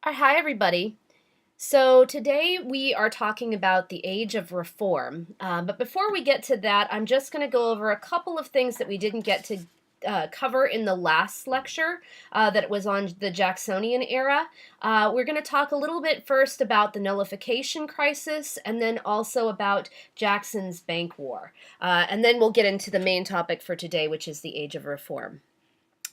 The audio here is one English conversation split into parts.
Hi, everybody. So today we are talking about the age of reform. But before we get to that, I'm just going to go over a couple of things that we didn't get to cover in the last lecture that was on the Jacksonian era. We're going to talk a little bit first about the Nullification Crisis and then also about Jackson's Bank War. And then we'll get into the main topic for today, which is the age of reform.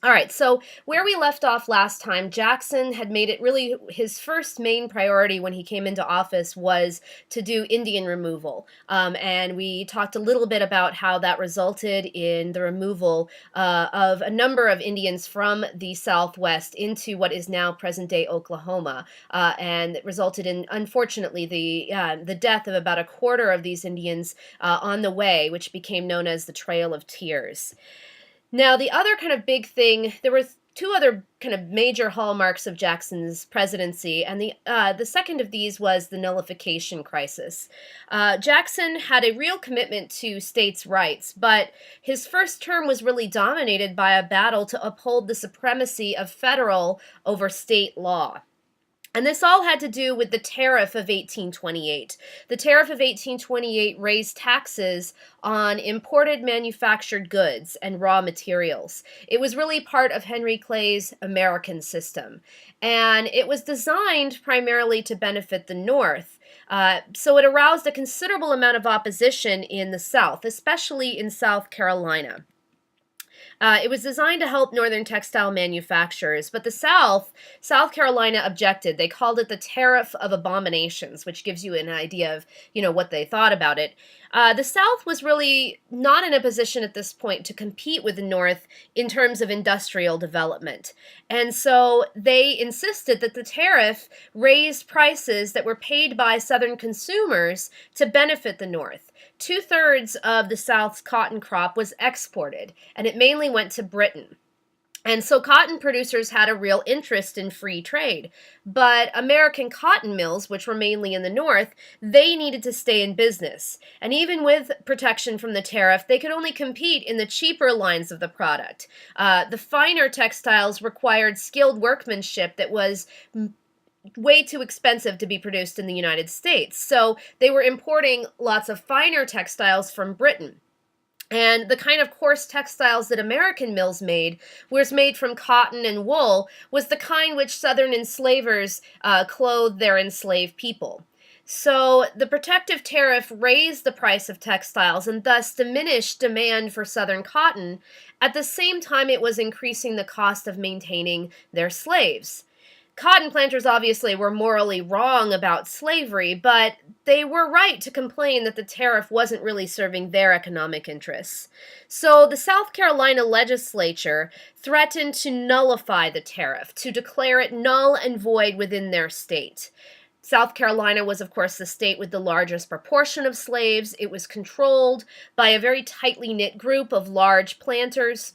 All right, so where we left off last time, Jackson had made it really his first main priority when he came into office was to do Indian removal. And we talked a little bit about how that resulted in the removal of a number of Indians from the Southwest into what is now present-day Oklahoma. And it resulted in, unfortunately, the death of about a quarter of these Indians on the way, which became known as the Trail of Tears. Now, the other kind of big thing, there were two other kind of major hallmarks of Jackson's presidency, and the second of these was the Nullification Crisis. Jackson had a real commitment to states' rights, but his first term was really dominated by a battle to uphold the supremacy of federal over state law. And this all had to do with the Tariff of 1828. The Tariff of 1828 raised taxes on imported manufactured goods and raw materials. It was really part of Henry Clay's American system. And it was designed primarily to benefit the North. So it aroused a considerable amount of opposition in the South, especially in South Carolina. It was designed to help northern textile manufacturers, but the South Carolina objected. They called it the Tariff of Abominations, which gives you an idea of, what they thought about it. The South was really not in a position at this point to compete with the North in terms of industrial development. And so they insisted that the tariff raised prices that were paid by Southern consumers to benefit the North. 2/3 of the South's cotton crop was exported, and it mainly went to Britain. And so cotton producers had a real interest in free trade. But American cotton mills, which were mainly in the North, they needed to stay in business. And even with protection from the tariff, they could only compete in the cheaper lines of the product. The finer textiles required skilled workmanship that was way too expensive to be produced in the United States. So they were importing lots of finer textiles from Britain. And the kind of coarse textiles that American mills made was made from cotton and wool, was the kind which Southern enslavers clothed their enslaved people. So the protective tariff raised the price of textiles and thus diminished demand for Southern cotton. At the same time, it was increasing the cost of maintaining their slaves. Cotton planters obviously were morally wrong about slavery, but they were right to complain that the tariff wasn't really serving their economic interests. So the South Carolina legislature threatened to nullify the tariff, to declare it null and void within their state. South Carolina was, of course, the state with the largest proportion of slaves. It was controlled by a very tightly knit group of large planters.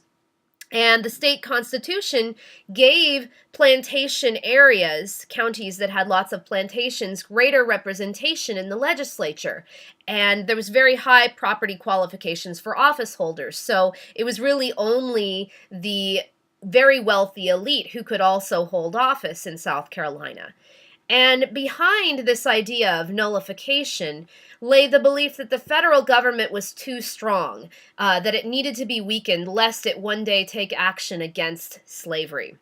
And the state constitution gave plantation areas, counties that had lots of plantations, greater representation in the legislature. And there was very high property qualifications for office holders. So it was really only the very wealthy elite who could also hold office in South Carolina. And behind this idea of nullification lay the belief that the federal government was too strong, that it needed to be weakened lest it one day take action against slavery.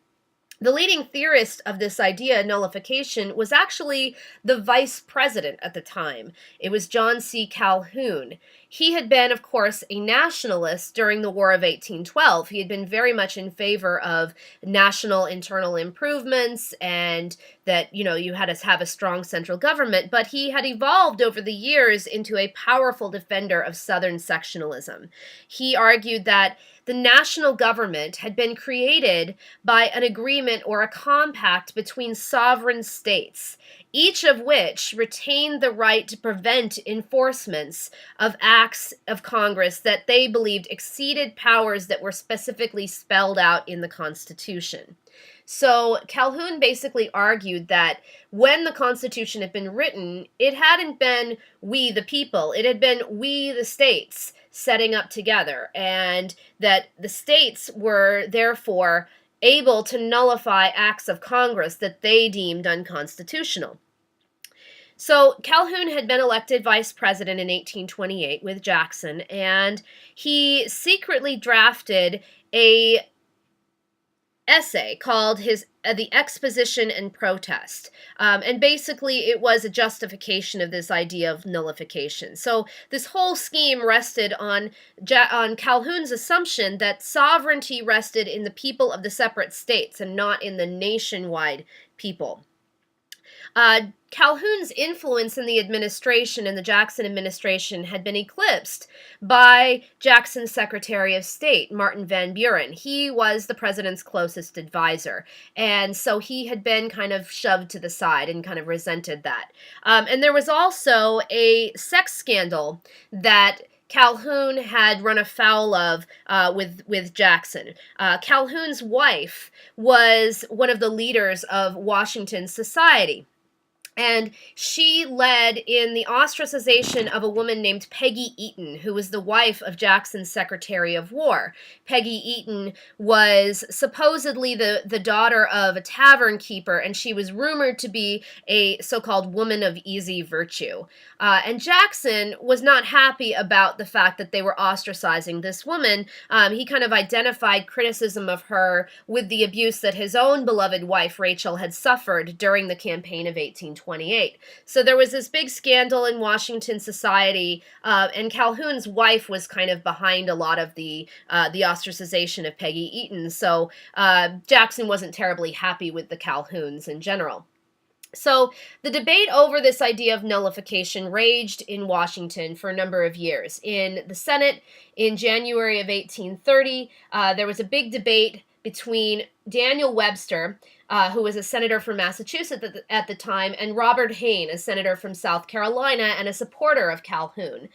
The leading theorist of this idea, nullification, was actually the vice president at the time. It was John C. Calhoun. He had been, of course, a nationalist during the War of 1812. He had been very much in favor of national internal improvements and that, you had to have a strong central government, but he had evolved over the years into a powerful defender of Southern sectionalism. He argued that the national government had been created by an agreement or a compact between sovereign states, each of which retained the right to prevent enforcements of acts of Congress that they believed exceeded powers that were specifically spelled out in the Constitution. So Calhoun basically argued that when the Constitution had been written, it hadn't been we the people, it had been we the states setting up together, and that the states were therefore able to nullify acts of Congress that they deemed unconstitutional. So Calhoun had been elected vice president in 1828 with Jackson, and he secretly drafted a essay called the Exposition and Protest. And basically it was a justification of this idea of nullification. So this whole scheme rested on Calhoun's assumption that sovereignty rested in the people of the separate states and not in the nationwide people. Calhoun's influence in the administration, in the Jackson administration, had been eclipsed by Jackson's Secretary of State, Martin Van Buren. He was the president's closest advisor, and so he had been kind of shoved to the side and kind of resented that. And there was also a sex scandal that Calhoun had run afoul of with Jackson. Calhoun's wife was one of the leaders of Washington society. And she led in the ostracization of a woman named Peggy Eaton, who was the wife of Jackson's Secretary of War. Peggy Eaton was supposedly the daughter of a tavern keeper, and she was rumored to be a so-called woman of easy virtue. And Jackson was not happy about the fact that they were ostracizing this woman. He kind of identified criticism of her with the abuse that his own beloved wife, Rachel, had suffered during the campaign of 1828. So there was this big scandal in Washington society, and Calhoun's wife was kind of behind a lot of the ostracization of Peggy Eaton. So Jackson wasn't terribly happy with the Calhouns in general. So the debate over this idea of nullification raged in Washington for a number of years. In the Senate, in January of 1830, there was a big debate between Daniel Webster, who was a senator from Massachusetts at the time, and Robert Hayne, a senator from South Carolina and a supporter of Calhoun.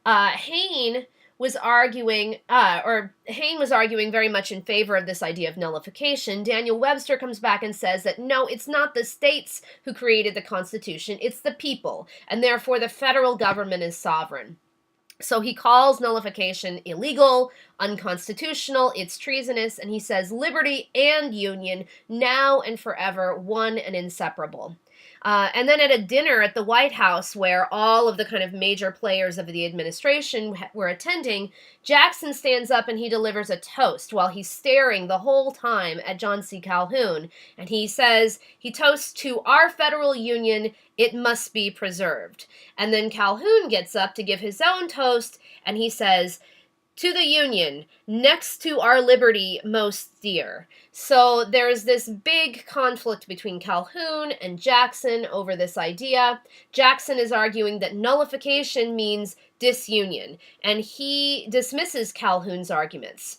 Hayne was arguing very much in favor of this idea of nullification. Daniel Webster comes back and says that no, it's not the states who created the Constitution, it's the people, and therefore the federal government is sovereign. So he calls nullification illegal, unconstitutional, it's treasonous, and he says liberty and union, now and forever, one and inseparable. And then at a dinner at the White House, where all of the kind of major players of the administration were attending, Jackson stands up and he delivers a toast while he's staring the whole time at John C. Calhoun. And he says, he toasts to our federal union, it must be preserved. And then Calhoun gets up to give his own toast, and he says, to the Union, next to our liberty most dear. So there's this big conflict between Calhoun and Jackson over this idea. Jackson is arguing that nullification means disunion, and he dismisses Calhoun's arguments.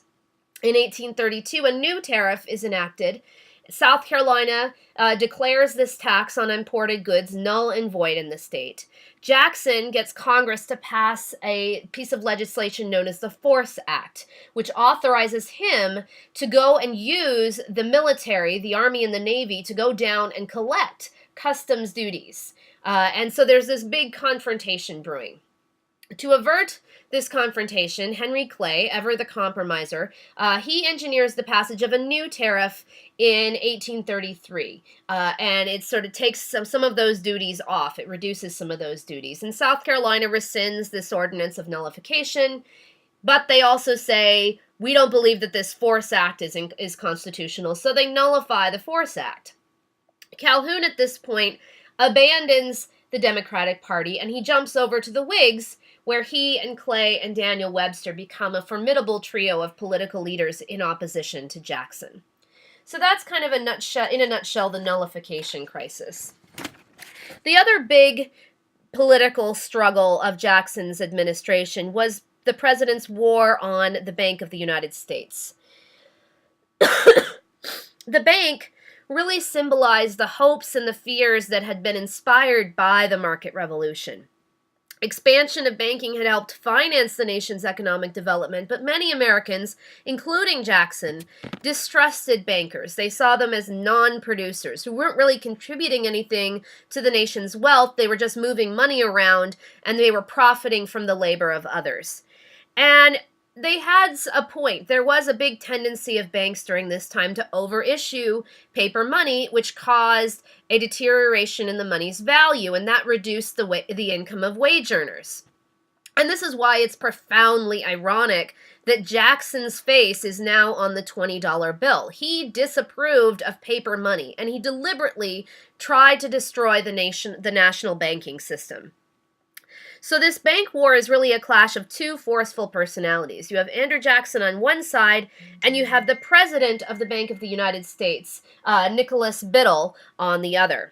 In 1832, a new tariff is enacted. South Carolina declares this tax on imported goods null and void in the state. Jackson gets Congress to pass a piece of legislation known as the Force Act, which authorizes him to go and use the military, the Army and the Navy, to go down and collect customs duties. And so there's this big confrontation brewing. To avert this confrontation, Henry Clay, ever the compromiser, he engineers the passage of a new tariff in 1833, and it sort of takes some of those duties off. It reduces some of those duties. And South Carolina rescinds this ordinance of nullification, but they also say, we don't believe that this Force Act is constitutional, so they nullify the Force Act. Calhoun, at this point, abandons the Democratic Party, and he jumps over to the Whigs, where he and Clay and Daniel Webster become a formidable trio of political leaders in opposition to Jackson. So that's kind of in a nutshell, the nullification crisis. The other big political struggle of Jackson's administration was the president's war on the Bank of the United States. The bank really symbolized the hopes and the fears that had been inspired by the market revolution. Expansion of banking had helped finance the nation's economic development, but many Americans, including Jackson, distrusted bankers. They saw them as non-producers who weren't really contributing anything to the nation's wealth. They were just moving money around, and they were profiting from the labor of others. And they had a point. There was a big tendency of banks during this time to overissue paper money, which caused a deterioration in the money's value, and that reduced the income of wage earners. And this is why it's profoundly ironic that Jackson's face is now on the $20 bill. He disapproved of paper money, and he deliberately tried to destroy the national banking system. So this bank war is really a clash of two forceful personalities. You have Andrew Jackson on one side, and you have the president of the Bank of the United States, Nicholas Biddle, on the other.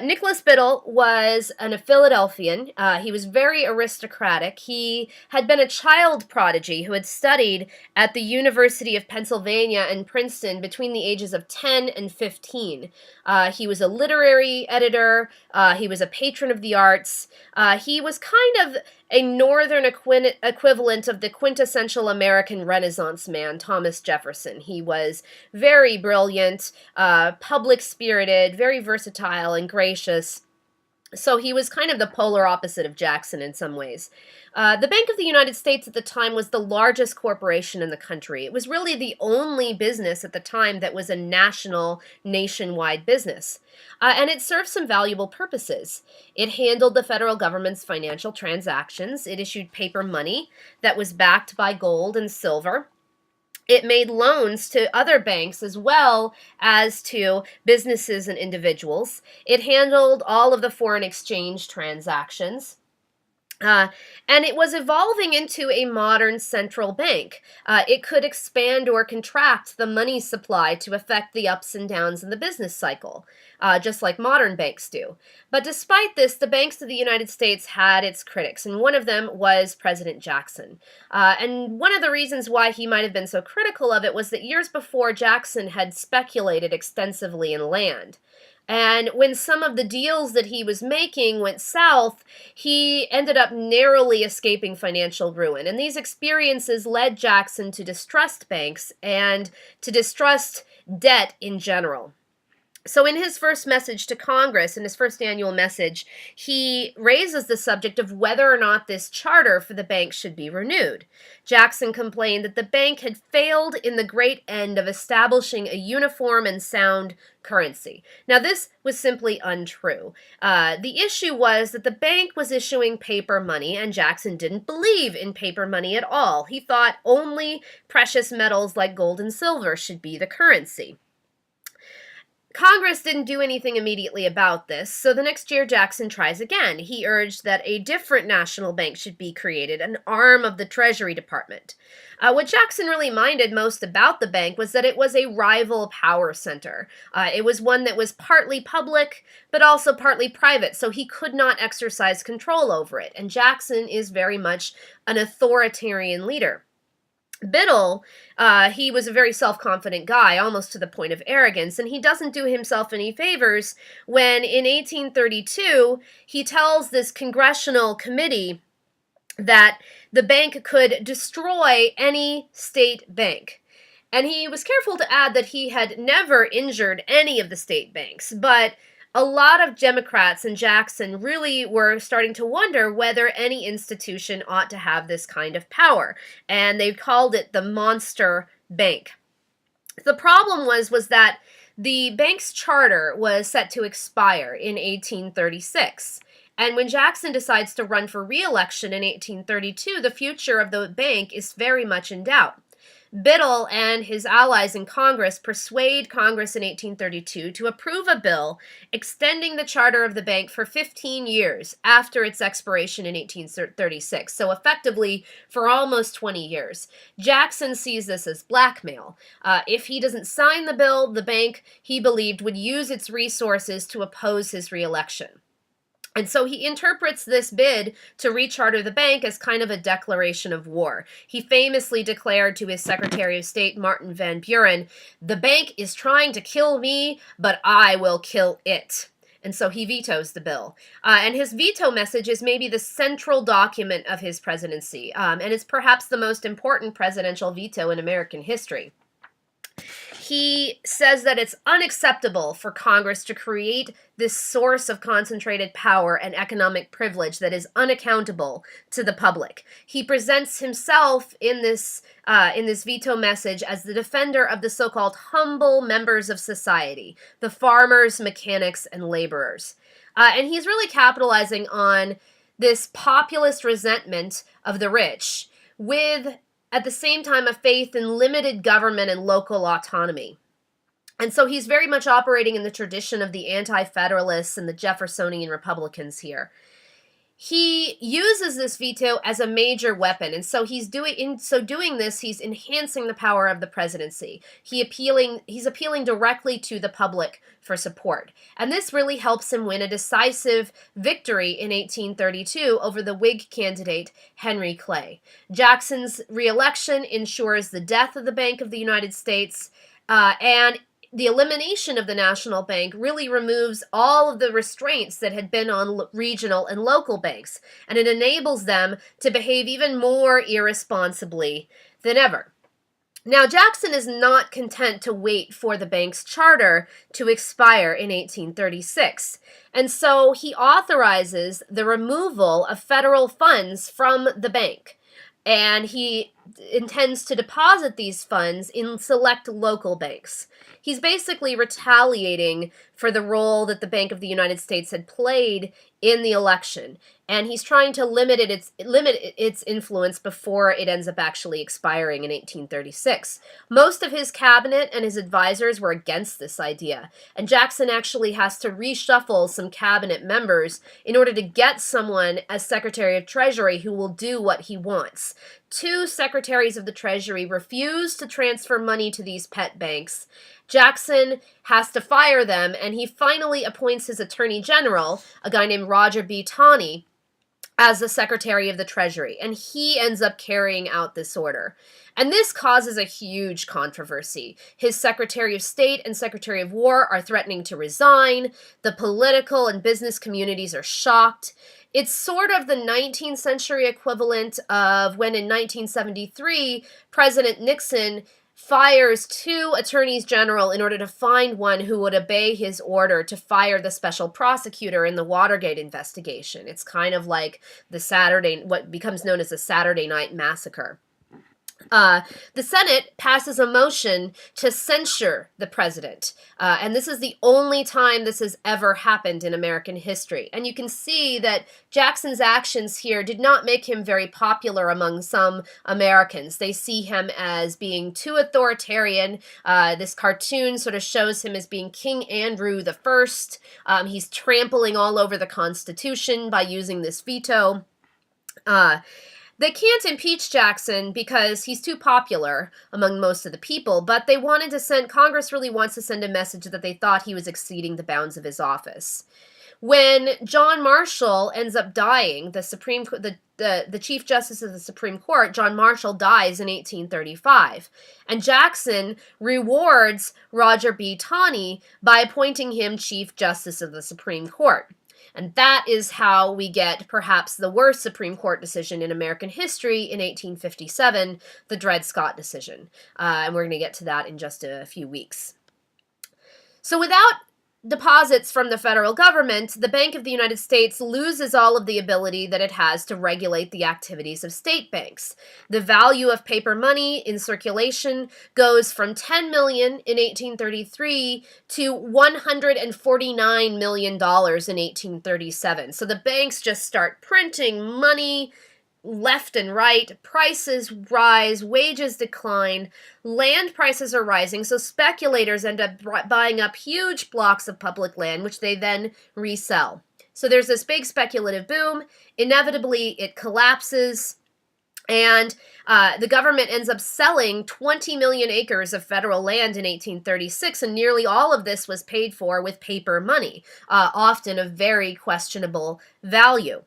Nicholas Biddle was a Philadelphian. He was very aristocratic. He had been a child prodigy who had studied at the University of Pennsylvania and Princeton between the ages of 10 and 15. He was a literary editor. He was a patron of the arts. He was kind of a northern equivalent of the quintessential American Renaissance man, Thomas Jefferson. He was very brilliant, public-spirited, very versatile and gracious. So he was kind of the polar opposite of Jackson in some ways. The Bank of the United States at the time was the largest corporation in the country. It was really the only business at the time that was a nationwide business. And it served some valuable purposes. It handled the federal government's financial transactions. It issued paper money that was backed by gold and silver. It made loans to other banks as well as to businesses and individuals. It handled all of the foreign exchange transactions. And it was evolving into a modern central bank. It could expand or contract the money supply to affect the ups and downs in the business cycle, just like modern banks do. But despite this, the banks of the United States had its critics, and one of them was President Jackson. And one of the reasons why he might have been so critical of it was that years before, Jackson had speculated extensively in land. And when some of the deals that he was making went south, he ended up narrowly escaping financial ruin. And these experiences led Jackson to distrust banks and to distrust debt in general. So in his first message to Congress, in his first annual message, he raises the subject of whether or not this charter for the bank should be renewed. Jackson complained that the bank had failed in the great end of establishing a uniform and sound currency. Now, this was simply untrue. The issue was that the bank was issuing paper money, and Jackson didn't believe in paper money at all. He thought only precious metals like gold and silver should be the currency. Congress didn't do anything immediately about this, so the next year Jackson tries again. He urged that a different national bank should be created, an arm of the Treasury Department. What Jackson really minded most about the bank was that it was a rival power center. It was one that was partly public, but also partly private, so he could not exercise control over it, and Jackson is very much an authoritarian leader. Biddle, he was a very self-confident guy, almost to the point of arrogance, and he doesn't do himself any favors when, in 1832, he tells this congressional committee that the bank could destroy any state bank. And he was careful to add that he had never injured any of the state banks, but a lot of Democrats and Jackson really were starting to wonder whether any institution ought to have this kind of power, and they called it the monster bank. The problem was that the bank's charter was set to expire in 1836. And when Jackson decides to run for re-election in 1832, the future of the bank is very much in doubt. Biddle and his allies in Congress persuade Congress in 1832 to approve a bill extending the charter of the bank for 15 years after its expiration in 1836, so effectively for almost 20 years. Jackson sees this as blackmail. If he doesn't sign the bill, the bank, he believed, would use its resources to oppose his re-election. And so he interprets this bid to recharter the bank as kind of a declaration of war. He famously declared to his Secretary of State, Martin Van Buren, "The bank is trying to kill me, but I will kill it." And so he vetoes the bill. And his veto message is maybe the central document of his presidency, and it's perhaps the most important presidential veto in American history. He says that it's unacceptable for Congress to create this source of concentrated power and economic privilege that is unaccountable to the public. He presents himself in this veto message as the defender of the so-called humble members of society, the farmers, mechanics, and laborers. And he's really capitalizing on this populist resentment of the rich with, at the same time, a faith in limited government and local autonomy. And so he's very much operating in the tradition of the anti-federalists and the Jeffersonian Republicans here. He uses this veto as a major weapon, and so doing this, he's enhancing the power of the presidency. He's appealing directly to the public for support. And this really helps him win a decisive victory in 1832 over the Whig candidate Henry Clay. Jackson's reelection ensures the death of the Bank of the United States, and the elimination of the national bank really removes all of the restraints that had been on regional and local banks, and it enables them to behave even more irresponsibly than ever. Now, Jackson is not content to wait for the bank's charter to expire in 1836, and so he authorizes the removal of federal funds from the bank, and he intends to deposit these funds in select local banks. He's basically retaliating for the role that the Bank of the United States had played in the election, and he's trying to limit its influence before it ends up actually expiring in 1836. Most of his cabinet and his advisors were against this idea, and Jackson actually has to reshuffle some cabinet members in order to get someone as Secretary of Treasury who will do what he wants. 2 secretaries of the Treasury refuse to transfer money to these pet banks. Jackson has to fire them, and he finally appoints his Attorney General, a guy named Roger B. Taney, as the Secretary of the Treasury, and he ends up carrying out this order. And this causes a huge controversy. His Secretary of State and Secretary of War are threatening to resign. The political and business communities are shocked. It's sort of the 19th century equivalent of when in 1973, President Nixon fires 2 attorneys general in order to find one who would obey his order to fire the special prosecutor in the Watergate investigation. It's kind of like what becomes known as the Saturday Night Massacre. The Senate passes a motion to censure the president, and this is the only time this has ever happened in American history. And you can see that Jackson's actions here did not make him very popular among some Americans. They see him as being too authoritarian. This cartoon sort of shows him as being King Andrew the First. He's trampling all over the Constitution by using this veto. They can't impeach Jackson because he's too popular among most of the people, but Congress really wants to send a message that they thought he was exceeding the bounds of his office. When John Marshall ends up dying, the Chief Justice of the Supreme Court, John Marshall, dies in 1835, and Jackson rewards Roger B. Taney by appointing him Chief Justice of the Supreme Court. And that is how we get perhaps the worst Supreme Court decision in American history in 1857, the Dred Scott decision. And we're going to get to that in just a few weeks. So without deposits from the federal government, the Bank of the United States loses all of the ability that it has to regulate the activities of state banks. The value of paper money in circulation goes from $10 million in 1833 to $149 million in 1837. So the banks just start printing money left and right, prices rise, wages decline, land prices are rising, so speculators end up buying up huge blocks of public land, which they then resell. So there's this big speculative boom. Inevitably, it collapses, and the government ends up selling 20 million acres of federal land in 1836, and nearly all of this was paid for with paper money, often of very questionable value.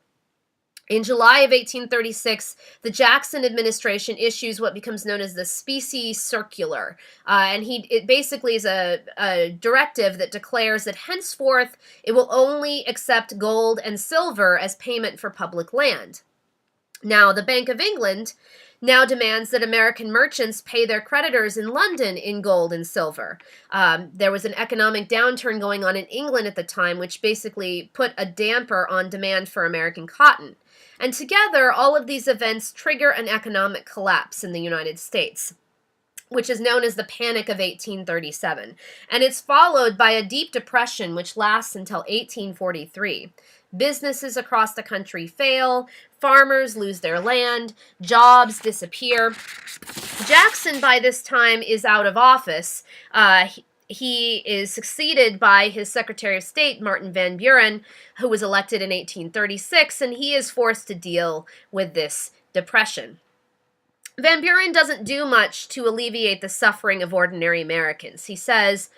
In July of 1836, the Jackson administration issues what becomes known as the Specie Circular, and it basically is a directive that declares that henceforth it will only accept gold and silver as payment for public land. Now, the Bank of England now demands that American merchants pay their creditors in London in gold and silver. There was an economic downturn going on in England at the time, which basically put a damper on demand for American cotton. And together, all of these events trigger an economic collapse in the United States, which is known as the Panic of 1837. And it's followed by a deep depression, which lasts until 1843. Businesses across the country fail, farmers lose their land, jobs disappear. Jackson, by this time, is out of office. He is succeeded by his Secretary of State, Martin Van Buren, who was elected in 1836, and he is forced to deal with this depression. Van Buren doesn't do much to alleviate the suffering of ordinary Americans. He says,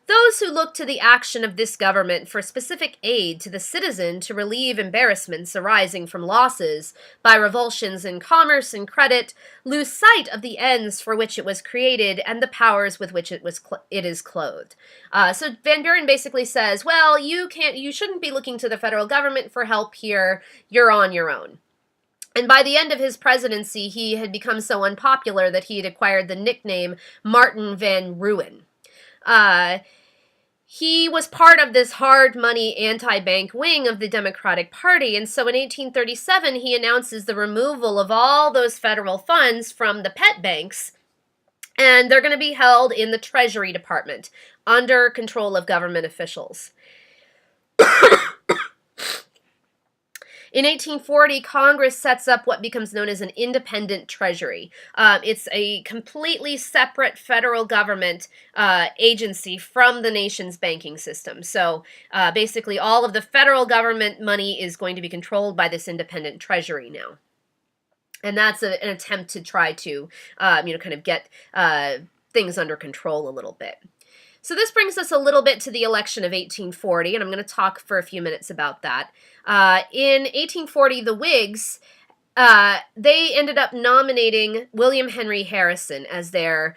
"Those who look to the action of this government for specific aid to the citizen to relieve embarrassments arising from losses by revulsions in commerce and credit lose sight of the ends for which it was created and the powers with which it is clothed." So Van Buren basically says, well, you shouldn't be looking to the federal government for help here. You're on your own. And by the end of his presidency, he had become so unpopular that he had acquired the nickname Martin Van Ruin. He was part of this hard money anti-bank wing of the Democratic Party, and so in 1837 he announces the removal of all those federal funds from the pet banks, and they're going to be held in the Treasury Department under control of government officials. In 1840, Congress sets up what becomes known as an independent treasury. It's a completely separate federal government agency from the nation's banking system. So basically all of the federal government money is going to be controlled by this independent treasury now. And that's an attempt to try to, kind of get things under control a little bit. So this brings us a little bit to the election of 1840, and I'm going to talk for a few minutes about that. In 1840, the Whigs, they ended up nominating William Henry Harrison as their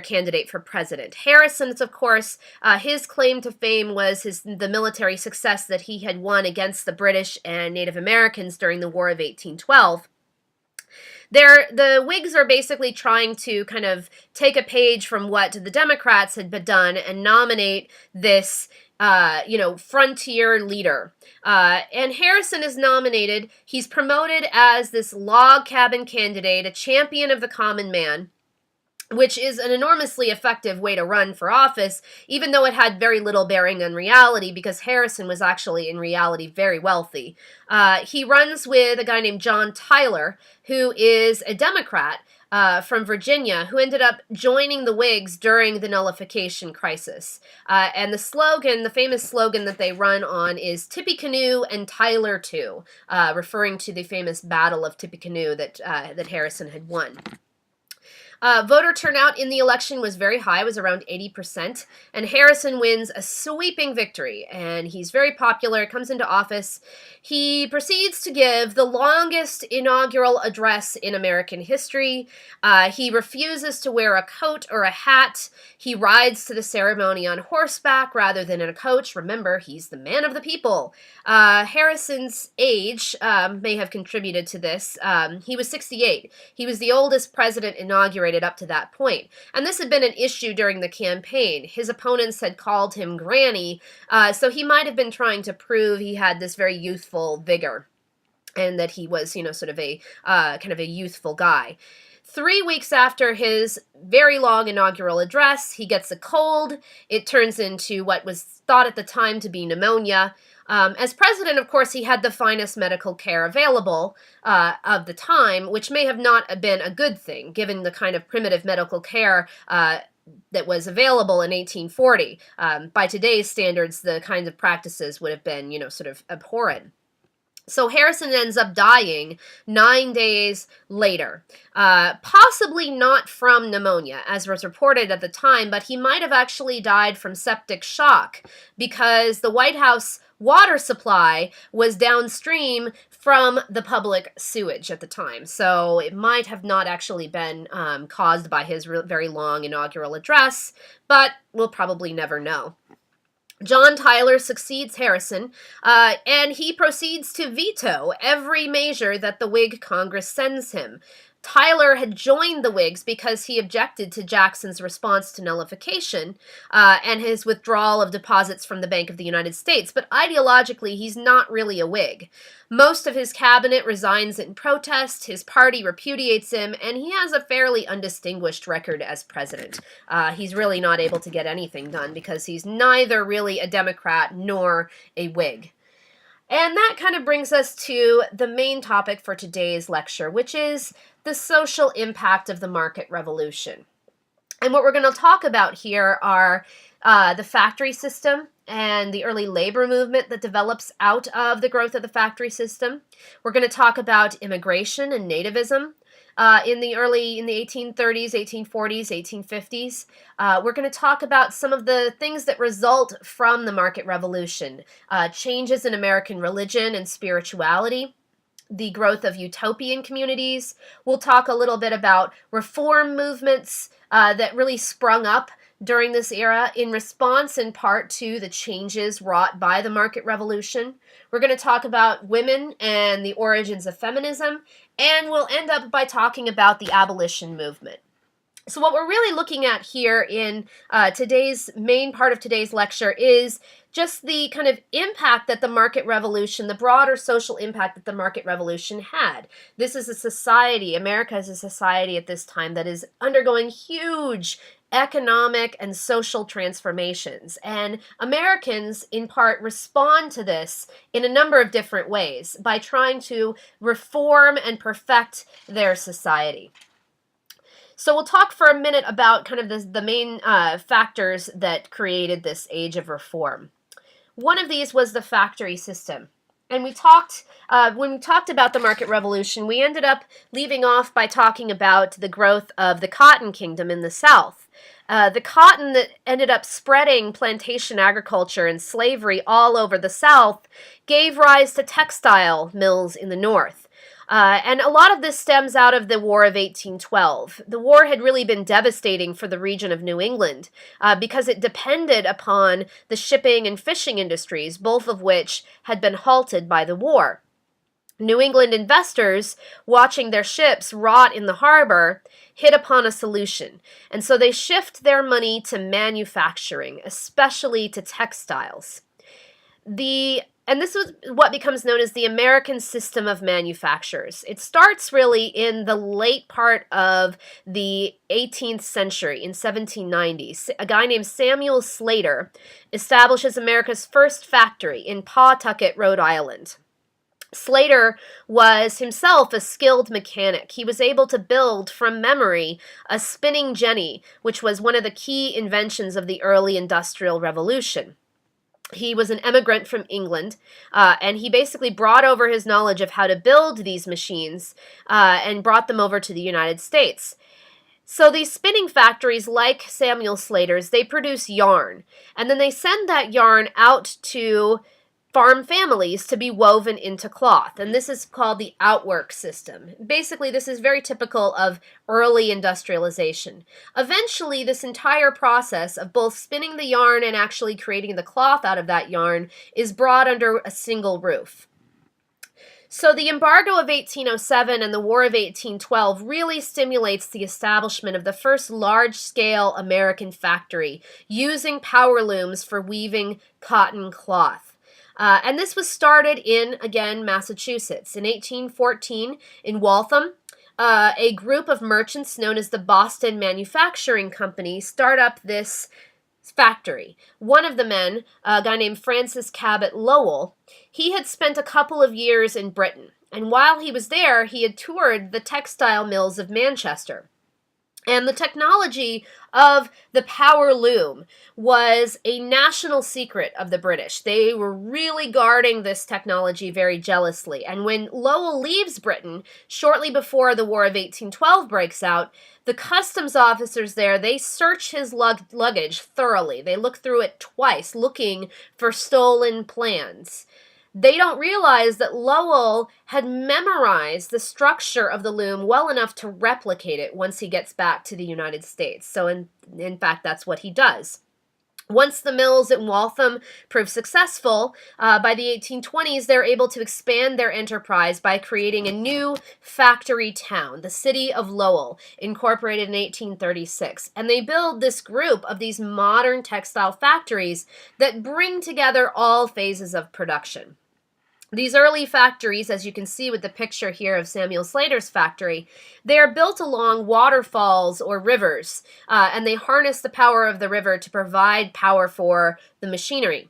candidate for president. Harrison's, of course, his claim to fame was the military success that he had won against the British and Native Americans during the War of 1812. The Whigs are basically trying to kind of take a page from what the Democrats had done and nominate this, frontier leader. And Harrison is nominated. He's promoted as this log cabin candidate, a champion of the common man, which is an enormously effective way to run for office, even though it had very little bearing on reality, because Harrison was actually, in reality, very wealthy. He runs with a guy named John Tyler, who is a Democrat from Virginia, who ended up joining the Whigs during the Nullification Crisis. And the famous slogan that they run on is Tippecanoe and Tyler too, referring to the famous Battle of Tippecanoe that Harrison had won. Voter turnout in the election was very high, it was around 80%, and Harrison wins a sweeping victory, and he's very popular, comes into office. He proceeds to give the longest inaugural address in American history. He refuses to wear a coat or a hat. He rides to the ceremony on horseback rather than in a coach. Remember, he's the man of the people. Harrison's age may have contributed to this. He was 68. He was the oldest president inaugurated up to that point. And this had been an issue during the campaign. His opponents had called him Granny, so he might have been trying to prove he had this very youthful vigor and that he was, sort of a kind of a youthful guy. 3 weeks after his very long inaugural address, he gets a cold. It turns into what was thought at the time to be pneumonia. As president, of course, he had the finest medical care available of the time, which may have not been a good thing, given the kind of primitive medical care that was available in 1840. By today's standards, the kinds of practices would have been, sort of abhorrent. So Harrison ends up dying 9 days later, possibly not from pneumonia, as was reported at the time, but he might have actually died from septic shock because the White House water supply was downstream from the public sewage at the time. So it might have not actually been caused by his very long inaugural address, but we'll probably never know. John Tyler succeeds Harrison, and he proceeds to veto every measure that the Whig Congress sends him. Tyler had joined the Whigs because he objected to Jackson's response to nullification and his withdrawal of deposits from the Bank of the United States, but ideologically he's not really a Whig. Most of his cabinet resigns in protest, his party repudiates him, and he has a fairly undistinguished record as president. He's really not able to get anything done because he's neither really a Democrat nor a Whig. And that kind of brings us to the main topic for today's lecture, which is the social impact of the market revolution. And what we're going to talk about here are the factory system and the early labor movement that develops out of the growth of the factory system. We're going to talk about immigration and nativism in the 1830s, 1840s, 1850s. We're going to talk about some of the things that result from the market revolution, changes in American religion and spirituality, the growth of utopian communities. We'll talk a little bit about reform movements that really sprung up during this era in response in part to the changes wrought by the market revolution. We're going to talk about women and the origins of feminism, and we'll end up by talking about the abolition movement. So what we're really looking at here in today's main part of today's lecture is just the kind of impact that the market revolution, the broader social impact that the market revolution had. This is a society, America is a society at this time that is undergoing huge economic and social transformations. And Americans, in part, respond to this in a number of different ways by trying to reform and perfect their society. So we'll talk for a minute about kind of the main factors that created this age of reform. One of these was the factory system. And we talked, when we talked about the market revolution, we ended up leaving off by talking about the growth of the cotton kingdom in the South. The cotton that ended up spreading plantation agriculture and slavery all over the South gave rise to textile mills in the North. And a lot of this stems out of the War of 1812. The war had really been devastating for the region of New England because it depended upon the shipping and fishing industries, both of which had been halted by the war. New England investors, watching their ships rot in the harbor, hit upon a solution. And so they shift their money to manufacturing, especially to textiles. And this is what becomes known as the American system of manufactures. It starts really in the late part of the 18th century, in 1790. A guy named Samuel Slater establishes America's first factory in Pawtucket, Rhode Island. Slater was himself a skilled mechanic. He was able to build from memory a spinning jenny, which was one of the key inventions of the early Industrial Revolution. He was an immigrant from England, and he basically brought over his knowledge of how to build these machines and brought them over to the United States. So these spinning factories, like Samuel Slater's, they produce yarn, and then they send that yarn out to farm families to be woven into cloth, and this is called the outwork system. Basically, this is very typical of early industrialization. Eventually, this entire process of both spinning the yarn and actually creating the cloth out of that yarn is brought under a single roof. So the embargo of 1807 and the War of 1812 really stimulates the establishment of the first large-scale American factory using power looms for weaving cotton cloth. And this was started in, again, Massachusetts. In 1814, in Waltham, a group of merchants known as the Boston Manufacturing Company start up this factory. One of the men, a guy named Francis Cabot Lowell, he had spent a couple of years in Britain. And while he was there, he had toured the textile mills of Manchester. And the technology of the power loom was a national secret of the British. They were really guarding this technology very jealously. And when Lowell leaves Britain, shortly before the War of 1812 breaks out, the customs officers there, they search his luggage thoroughly. They look through it twice, looking for stolen plans. They don't realize that Lowell had memorized the structure of the loom well enough to replicate it once he gets back to the United States. So in fact, that's what he does. Once the mills in Waltham proved successful, by the 1820s, they're able to expand their enterprise by creating a new factory town, the city of Lowell, incorporated in 1836. And they build this group of these modern textile factories that bring together all phases of production. These early factories, as you can see with the picture here of Samuel Slater's factory, they are built along waterfalls or rivers, and they harness the power of the river to provide power for the machinery.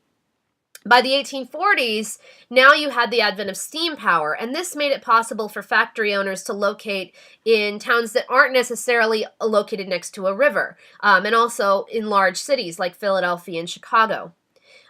By the 1840s, now you had the advent of steam power, and this made it possible for factory owners to locate in towns that aren't necessarily located next to a river, and also in large cities like Philadelphia and Chicago.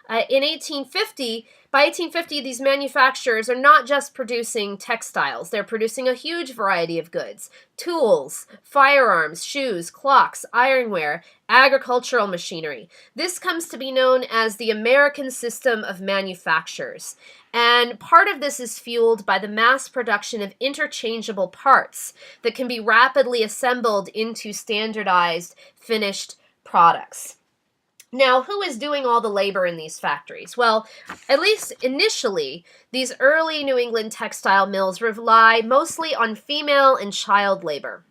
By 1850, these manufacturers are not just producing textiles. They're producing a huge variety of goods: tools, firearms, shoes, clocks, ironware, agricultural machinery. This comes to be known as the American system of manufactures. And part of this is fueled by the mass production of interchangeable parts that can be rapidly assembled into standardized finished products. Now, who is doing all the labor in these factories? Well, at least initially, these early New England textile mills rely mostly on female and child labor.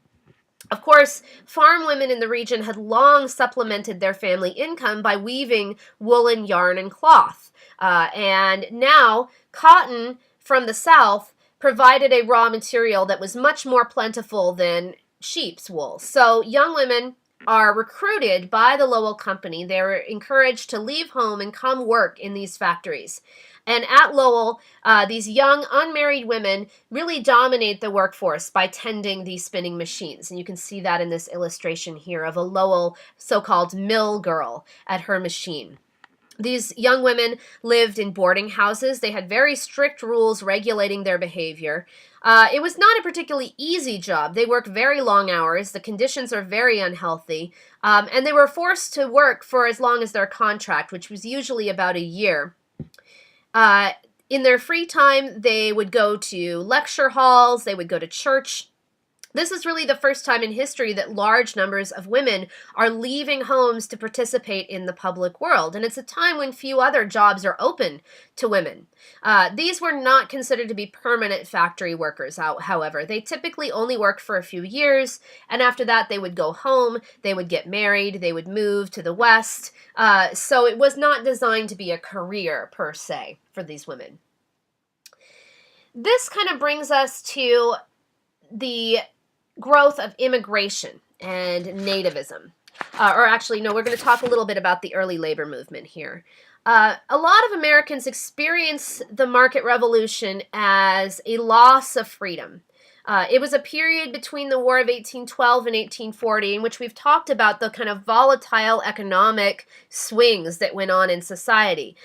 Of course, farm women in the region had long supplemented their family income by weaving woolen yarn and cloth. And now, cotton from the South provided a raw material that was much more plentiful than sheep's wool. So young women are recruited by the Lowell Company. They're encouraged to leave home and come work in these factories. And at Lowell, these young unmarried women really dominate the workforce by tending these spinning machines. And you can see that in this illustration here of a Lowell so-called mill girl at her machine. These young women lived in boarding houses. They had very strict rules regulating their behavior. It was not a particularly easy job. They worked very long hours. The conditions are very unhealthy. And they were forced to work for as long as their contract, which was usually about a year. In their free time, they would go to lecture halls. They would go to church. This is really the first time in history that large numbers of women are leaving homes to participate in the public world, and it's a time when few other jobs are open to women. These were not considered to be permanent factory workers, however. They typically only worked for a few years, and after that they would go home, they would get married, they would move to the West, so it was not designed to be a career, per se, for these women. This kind of brings us to the growth of immigration and nativism. Or actually, no, we're going to talk a little bit about the early labor movement here. A lot of Americans experience the market revolution as a loss of freedom. It was a period between the War of 1812 and 1840 in which we've talked about the kind of volatile economic swings that went on in society.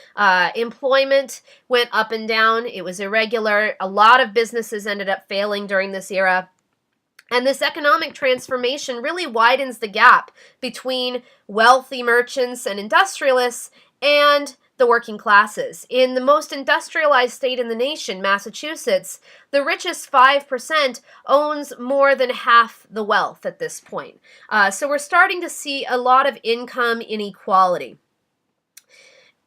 Employment went up and down. It was irregular. A lot of businesses ended up failing during this era. And this economic transformation really widens the gap between wealthy merchants and industrialists and the working classes. In the most industrialized state in the nation, Massachusetts, the richest 5% owns more than half the wealth at this point. So we're starting to see a lot of income inequality.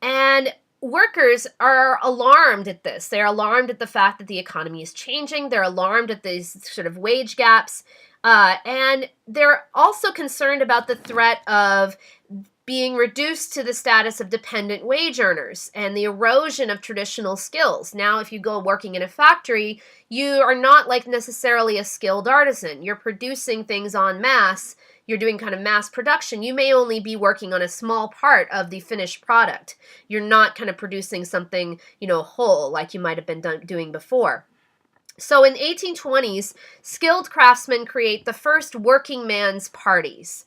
And workers are alarmed at this. They're alarmed at the fact that the economy is changing. They're alarmed at these sort of wage gaps. And they're also concerned about the threat of being reduced to the status of dependent wage earners and the erosion of traditional skills. Now, if you go working in a factory, you are not like necessarily a skilled artisan. You're producing things en masse. You're doing kind of mass production. You may only be working on a small part of the finished product. You're not kind of producing something, whole like you might have been doing before. So in 1820s, skilled craftsmen create the first working man's parties.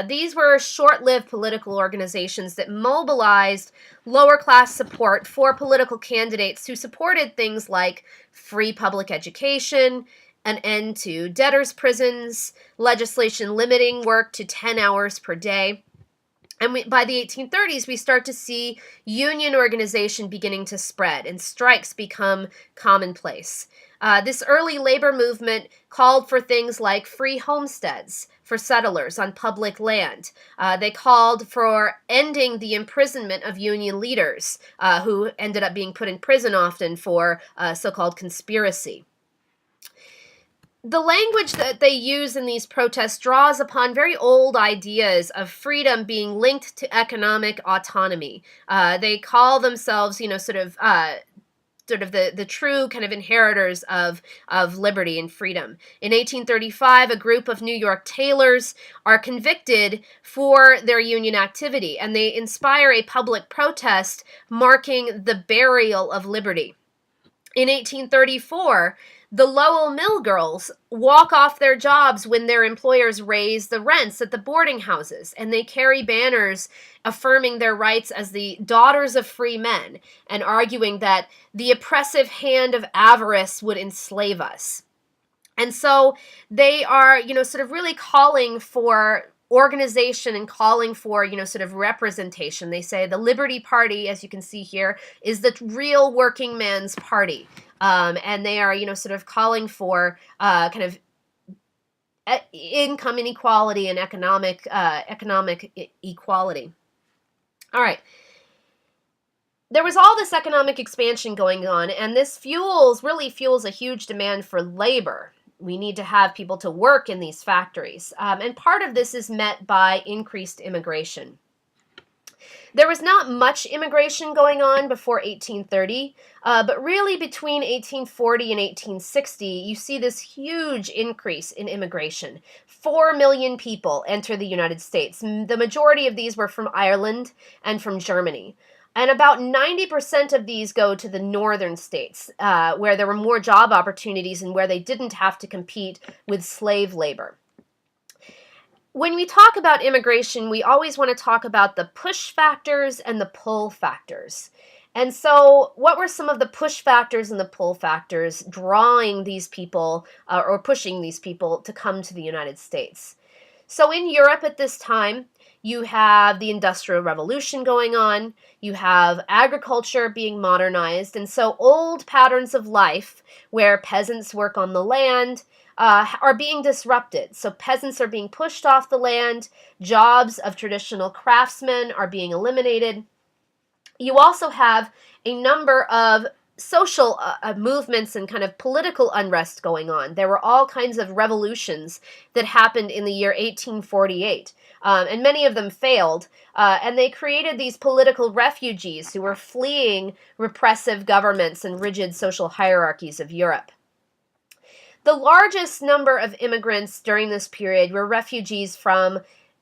These were short-lived political organizations that mobilized lower-class support for political candidates who supported things like free public education, an end to debtors' prisons, legislation limiting work to 10 hours per day. And by the 1830s, we start to see union organization beginning to spread and strikes become commonplace. This early labor movement called for things like free homesteads for settlers on public land. They called for ending the imprisonment of union leaders, who ended up being put in prison often for so-called conspiracy. The language that they use in these protests draws upon very old ideas of freedom being linked to economic autonomy. They call themselves, sort of the true kind of inheritors of liberty and freedom. In 1835, a group of New York tailors are convicted for their union activity, and they inspire a public protest marking the burial of liberty. In 1834, the Lowell Mill girls walk off their jobs when their employers raise the rents at the boarding houses, and they carry banners affirming their rights as the daughters of free men and arguing that the oppressive hand of avarice would enslave us. And so they are, sort of really calling for organization and calling for, sort of representation. They say the Liberty Party, as you can see here, is the real working man's party. And they are, sort of calling for kind of income inequality and economic equality. All right. There was all this economic expansion going on, and this really fuels a huge demand for labor. We need to have people to work in these factories. And part of this is met by increased immigration. There was not much immigration going on before 1830, but really between 1840 and 1860, you see this huge increase in immigration. 4 million people enter the United States. The majority of these were from Ireland and from Germany. And about 90% of these go to the northern states, where there were more job opportunities and where they didn't have to compete with slave labor. When we talk about immigration, we always want to talk about the push factors and the pull factors. And so what were some of the push factors and the pull factors drawing these people or pushing these people to come to the United States? So in Europe at this time, you have the Industrial Revolution going on, you have agriculture being modernized, and so old patterns of life where peasants work on the land are being disrupted. So peasants are being pushed off the land, jobs of traditional craftsmen are being eliminated. You also have a number of social movements and kind of political unrest going on. There were all kinds of revolutions that happened in the year 1848, and many of them failed, and they created these political refugees who were fleeing repressive governments and rigid social hierarchies of Europe. The largest number of immigrants during this period were refugees from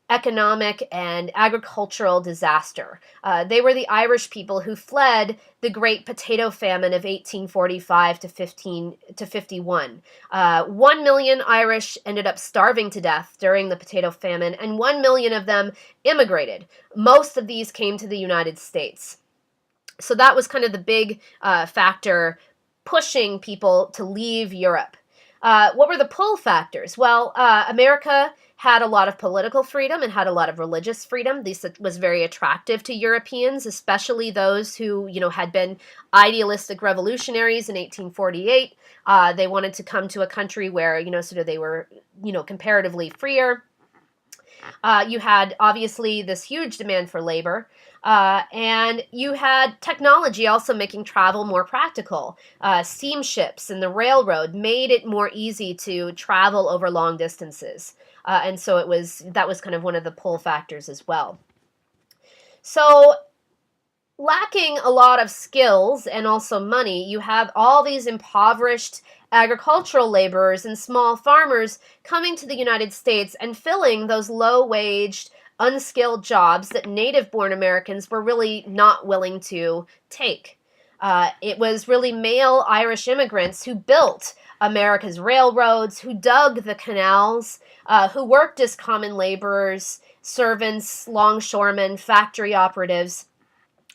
economic and agricultural disaster. They were the Irish people who fled the Great Potato Famine of 1845 to 51. 1 million Irish ended up starving to death during the Potato Famine, and 1 million of them immigrated. Most of these came to the United States. So that was kind of the big factor pushing people to leave Europe. What were the pull factors? Well, America had a lot of political freedom and had a lot of religious freedom. This was very attractive to Europeans, especially those who, had been idealistic revolutionaries in 1848. They wanted to come to a country where, sort of they were, comparatively freer. You had, obviously, this huge demand for labor. And you had technology also making travel more practical. Steamships and the railroad made it more easy to travel over long distances. And so that was kind of one of the pull factors as well. So lacking a lot of skills and also money, you have all these impoverished agricultural laborers and small farmers coming to the United States and filling those low-waged, unskilled jobs that native-born Americans were really not willing to take. It was really male Irish immigrants who built America's railroads, who dug the canals, who worked as common laborers, servants, longshoremen, factory operatives.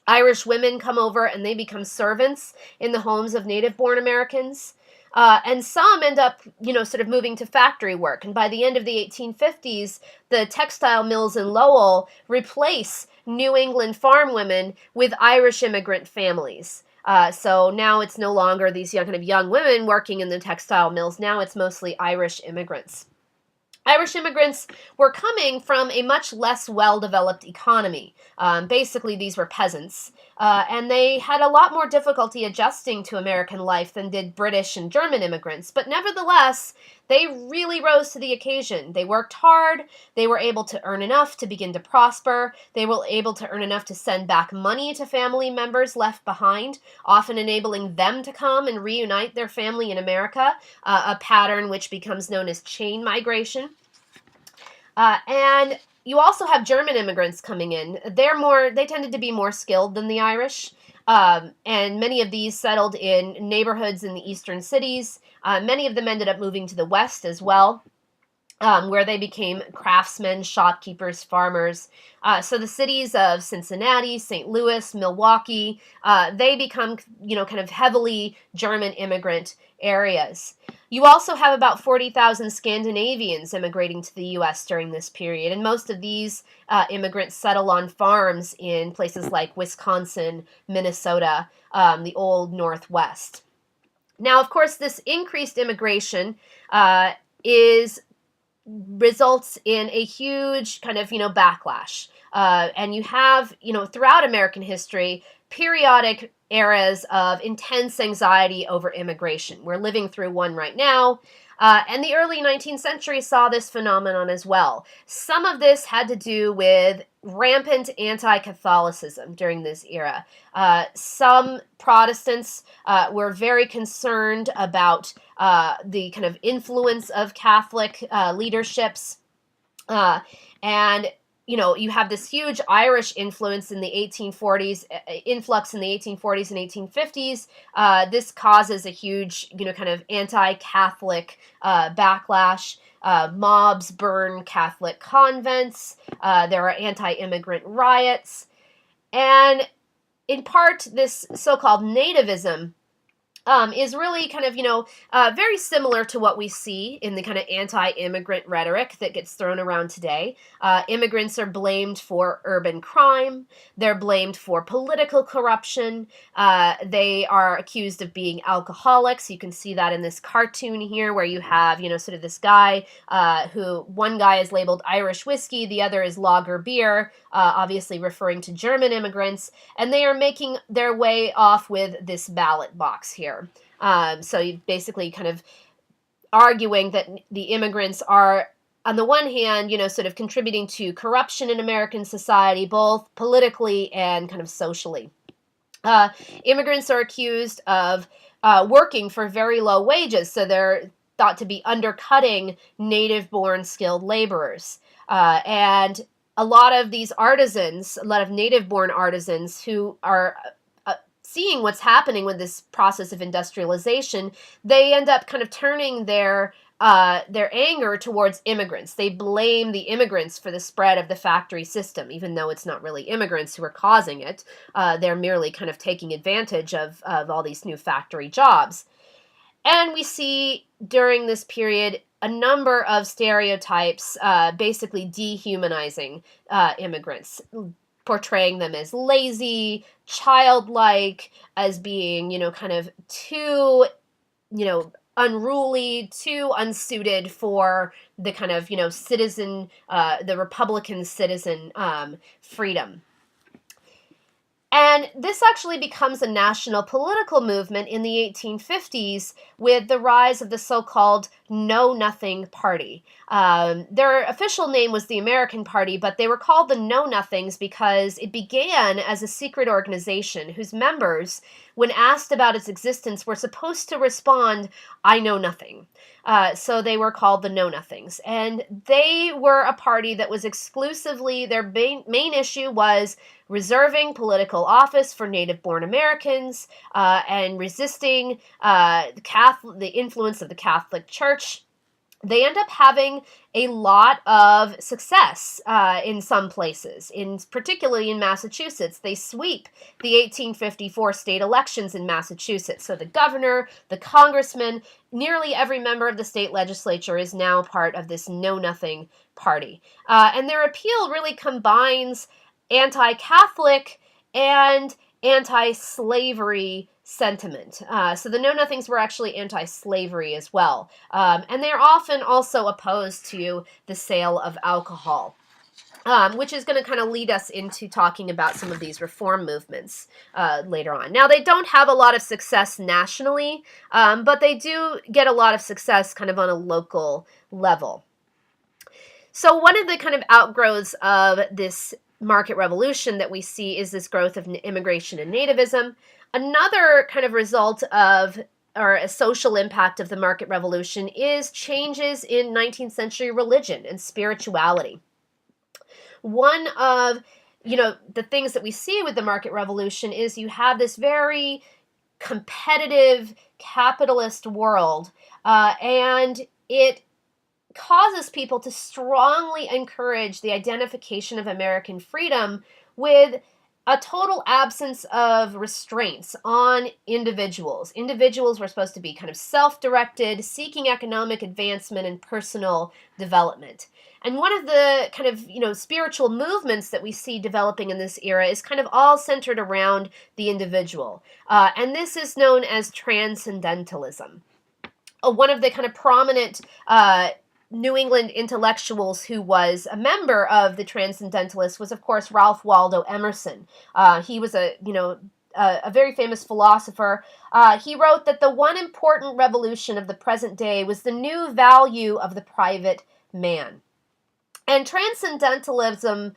Irish women come over and they become servants in the homes of native-born Americans. And some end up, sort of moving to factory work. And by the end of the 1850s, the textile mills in Lowell replace New England farm women with Irish immigrant families. So now it's no longer these young women working in the textile mills. Now it's mostly Irish immigrants. Irish immigrants were coming from a much less well-developed economy. Basically, these were peasants, and they had a lot more difficulty adjusting to American life than did British and German immigrants. But nevertheless, they really rose to the occasion. They worked hard. They were able to earn enough to begin to prosper. They were able to earn enough to send back money to family members left behind, often enabling them to come and reunite their family in America, a pattern which becomes known as chain migration. And you also have German immigrants coming in. They tended to be more skilled than the Irish. And many of these settled in neighborhoods in the eastern cities. Many of them ended up moving to the west as well, where they became craftsmen, shopkeepers, farmers. So the cities of Cincinnati, St. Louis, Milwaukee, they become, kind of heavily German immigrant areas. You also have about 40,000 Scandinavians immigrating to the U.S. during this period, and most of these immigrants settle on farms in places like Wisconsin, Minnesota, the old Northwest. Now, of course, this increased immigration results in a huge kind of, backlash. And you have, throughout American history, periodic eras of intense anxiety over immigration. We're living through one right now. And the early 19th century saw this phenomenon as well. Some of this had to do with rampant anti-Catholicism during this era. Some Protestants were very concerned about the kind of influence of Catholic leaderships. And you have this huge Irish influence in the 1840s, influx in the 1840s and 1850s. This causes a huge, kind of anti-Catholic backlash. Mobs burn Catholic convents. There are anti-immigrant riots. And in part, this so-called nativism is really kind of, very similar to what we see in the kind of anti-immigrant rhetoric that gets thrown around today. Immigrants are blamed for urban crime. They're blamed for political corruption. They are accused of being alcoholics. You can see that in this cartoon here where you have, sort of this guy who one guy is labeled Irish whiskey, the other is lager beer, obviously referring to German immigrants, and they are making their way off with this ballot box here. So you basically kind of arguing that the immigrants are, on the one hand, sort of contributing to corruption in American society, both politically and kind of socially. Immigrants are accused of working for very low wages, so they're thought to be undercutting native-born skilled laborers. And a lot of these artisans, a lot of native-born artisans who are seeing what's happening with this process of industrialization, they end up kind of turning their anger towards immigrants. They blame the immigrants for the spread of the factory system, even though it's not really immigrants who are causing it. They're merely kind of taking advantage of all these new factory jobs. And we see during this period a number of stereotypes basically dehumanizing immigrants, portraying them as lazy, childlike, as being, kind of too, unruly, too unsuited for the kind of, citizen, the Republican citizen freedom. And this actually becomes a national political movement in the 1850s with the rise of the so-called Know-Nothing Party. Their official name was the American Party, but they were called the Know-Nothings because it began as a secret organization whose members, when asked about its existence, were supposed to respond, "I know nothing." So they were called the Know-Nothings. And they were a party that was exclusively, their main issue was reserving political office for native-born Americans and resisting the influence of the Catholic Church. They end up having a lot of success in some places, particularly in Massachusetts. They sweep the 1854 state elections in Massachusetts. So the governor, the congressman, nearly every member of the state legislature is now part of this Know-Nothing Party. And their appeal really combines anti-Catholic and anti-slavery sentiment. So the Know Nothings were actually anti-slavery as well. And they're often also opposed to the sale of alcohol. Which is going to kind of lead us into talking about some of these reform movements later on. Now, they don't have a lot of success nationally, but they do get a lot of success kind of on a local level. So one of the kind of outgrowths of this market revolution that we see is this growth of immigration and nativism. Another kind of result of or a social impact of the market revolution is changes in 19th century religion and spirituality. One of, the things that we see with the market revolution is you have this very competitive capitalist world, and it causes people to strongly encourage the identification of American freedom with a total absence of restraints on individuals. Individuals were supposed to be kind of self-directed, seeking economic advancement and personal development. And one of the kind of, spiritual movements that we see developing in this era is kind of all centered around the individual. And this is known as transcendentalism. One of the kind of prominent New England intellectuals who was a member of the Transcendentalists was, of course, Ralph Waldo Emerson. He was a very famous philosopher. He wrote that the one important revolution of the present day was the new value of the private man. And Transcendentalism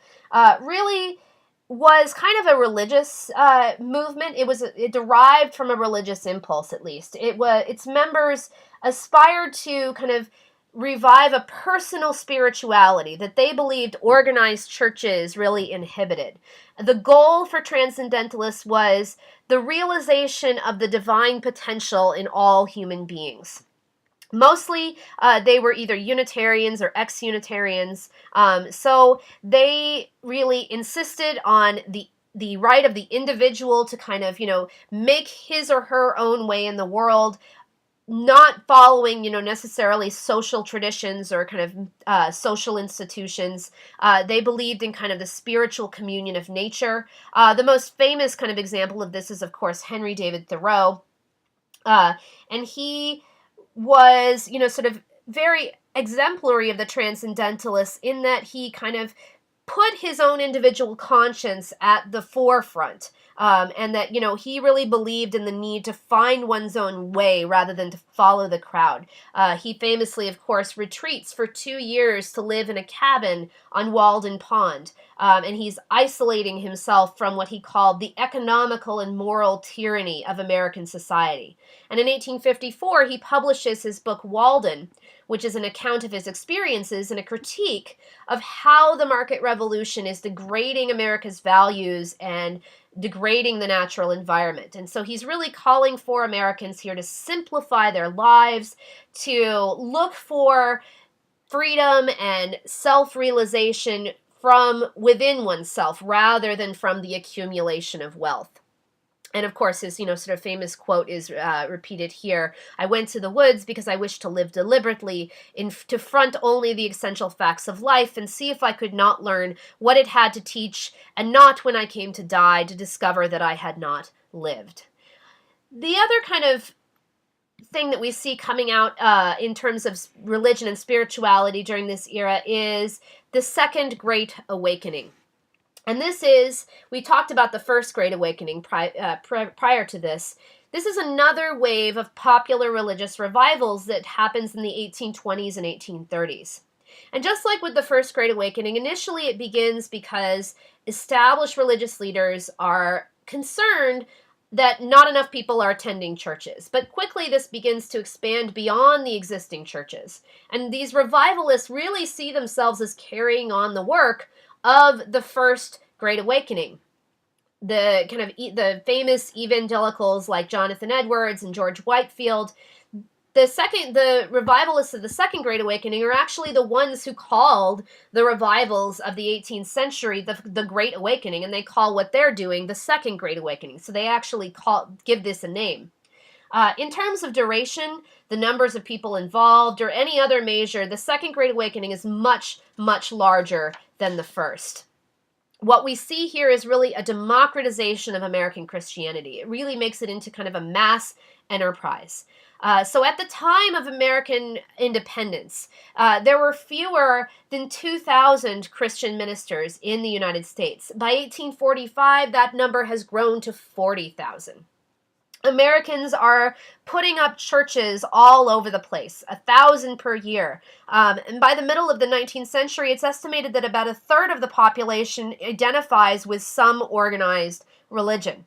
really was kind of a religious movement. It derived from a religious impulse, at least. Its members aspired to kind of revive a personal spirituality that they believed organized churches really inhibited. The goal for Transcendentalists was the realization of the divine potential in all human beings. Mostly, they were either Unitarians or ex-Unitarians, so they really insisted on the right of the individual to kind of, make his or her own way in the world, not following, necessarily social traditions or kind of social institutions. They believed in kind of the spiritual communion of nature. The most famous kind of example of this is, of course, Henry David Thoreau. And he was, sort of very exemplary of the Transcendentalists in that he kind of put his own individual conscience at the forefront. And that, he really believed in the need to find one's own way rather than to follow the crowd. He famously, of course, retreats for 2 years to live in a cabin on Walden Pond. And he's isolating himself from what he called the economical and moral tyranny of American society. And in 1854, he publishes his book Walden, which is an account of his experiences and a critique of how the market revolution is degrading America's values and degrading the natural environment. And so he's really calling for Americans here to simplify their lives, to look for freedom and self-realization from within oneself rather than from the accumulation of wealth. And of course, his, sort of famous quote is repeated here. I went to the woods because I wished to live deliberately, to front only the essential facts of life and see if I could not learn what it had to teach, and not when I came to die to discover that I had not lived. The other kind of thing that we see coming out in terms of religion and spirituality during this era is the Second Great Awakening. And this is, we talked about the First Great Awakening prior to this. This is another wave of popular religious revivals that happens in the 1820s and 1830s. And just like with the First Great Awakening, initially it begins because established religious leaders are concerned that not enough people are attending churches. But quickly this begins to expand beyond the existing churches. And these revivalists really see themselves as carrying on the work of the First Great Awakening. The kind of the famous evangelicals like Jonathan Edwards and George Whitefield, the revivalists of the Second Great Awakening are actually the ones who called the revivals of the 18th century the Great Awakening, and they call what they're doing the Second Great Awakening. So they actually give this a name. In terms of duration, the numbers of people involved, or any other measure, the Second Great Awakening is much, much larger than the first. what we see here is really a democratization of American Christianity. It really makes it into kind of a mass enterprise. So at the time of American independence, there were fewer than 2,000 Christian ministers in the United States. By 1845, that number has grown to 40,000. Americans are putting up churches all over the place, 1,000 per year. And by the middle of the 19th century, it's estimated that about a third of the population identifies with some organized religion.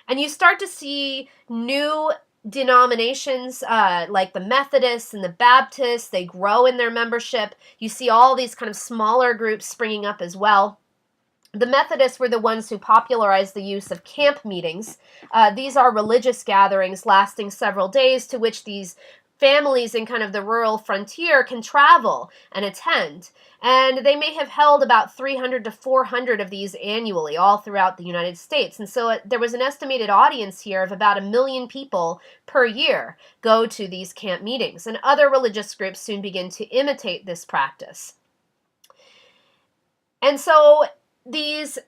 And you start to see new denominations like the Methodists and the Baptists. They grow in their membership. You see all these kind of smaller groups springing up as well. The Methodists were the ones who popularized the use of camp meetings. These are religious gatherings lasting several days to which these families in kind of the rural frontier can travel and attend. And they may have held about 300 to 400 of these annually all throughout the United States. And so there was an estimated audience here of about 1 million people per year go to these camp meetings. And other religious groups soon begin to imitate this practice. And so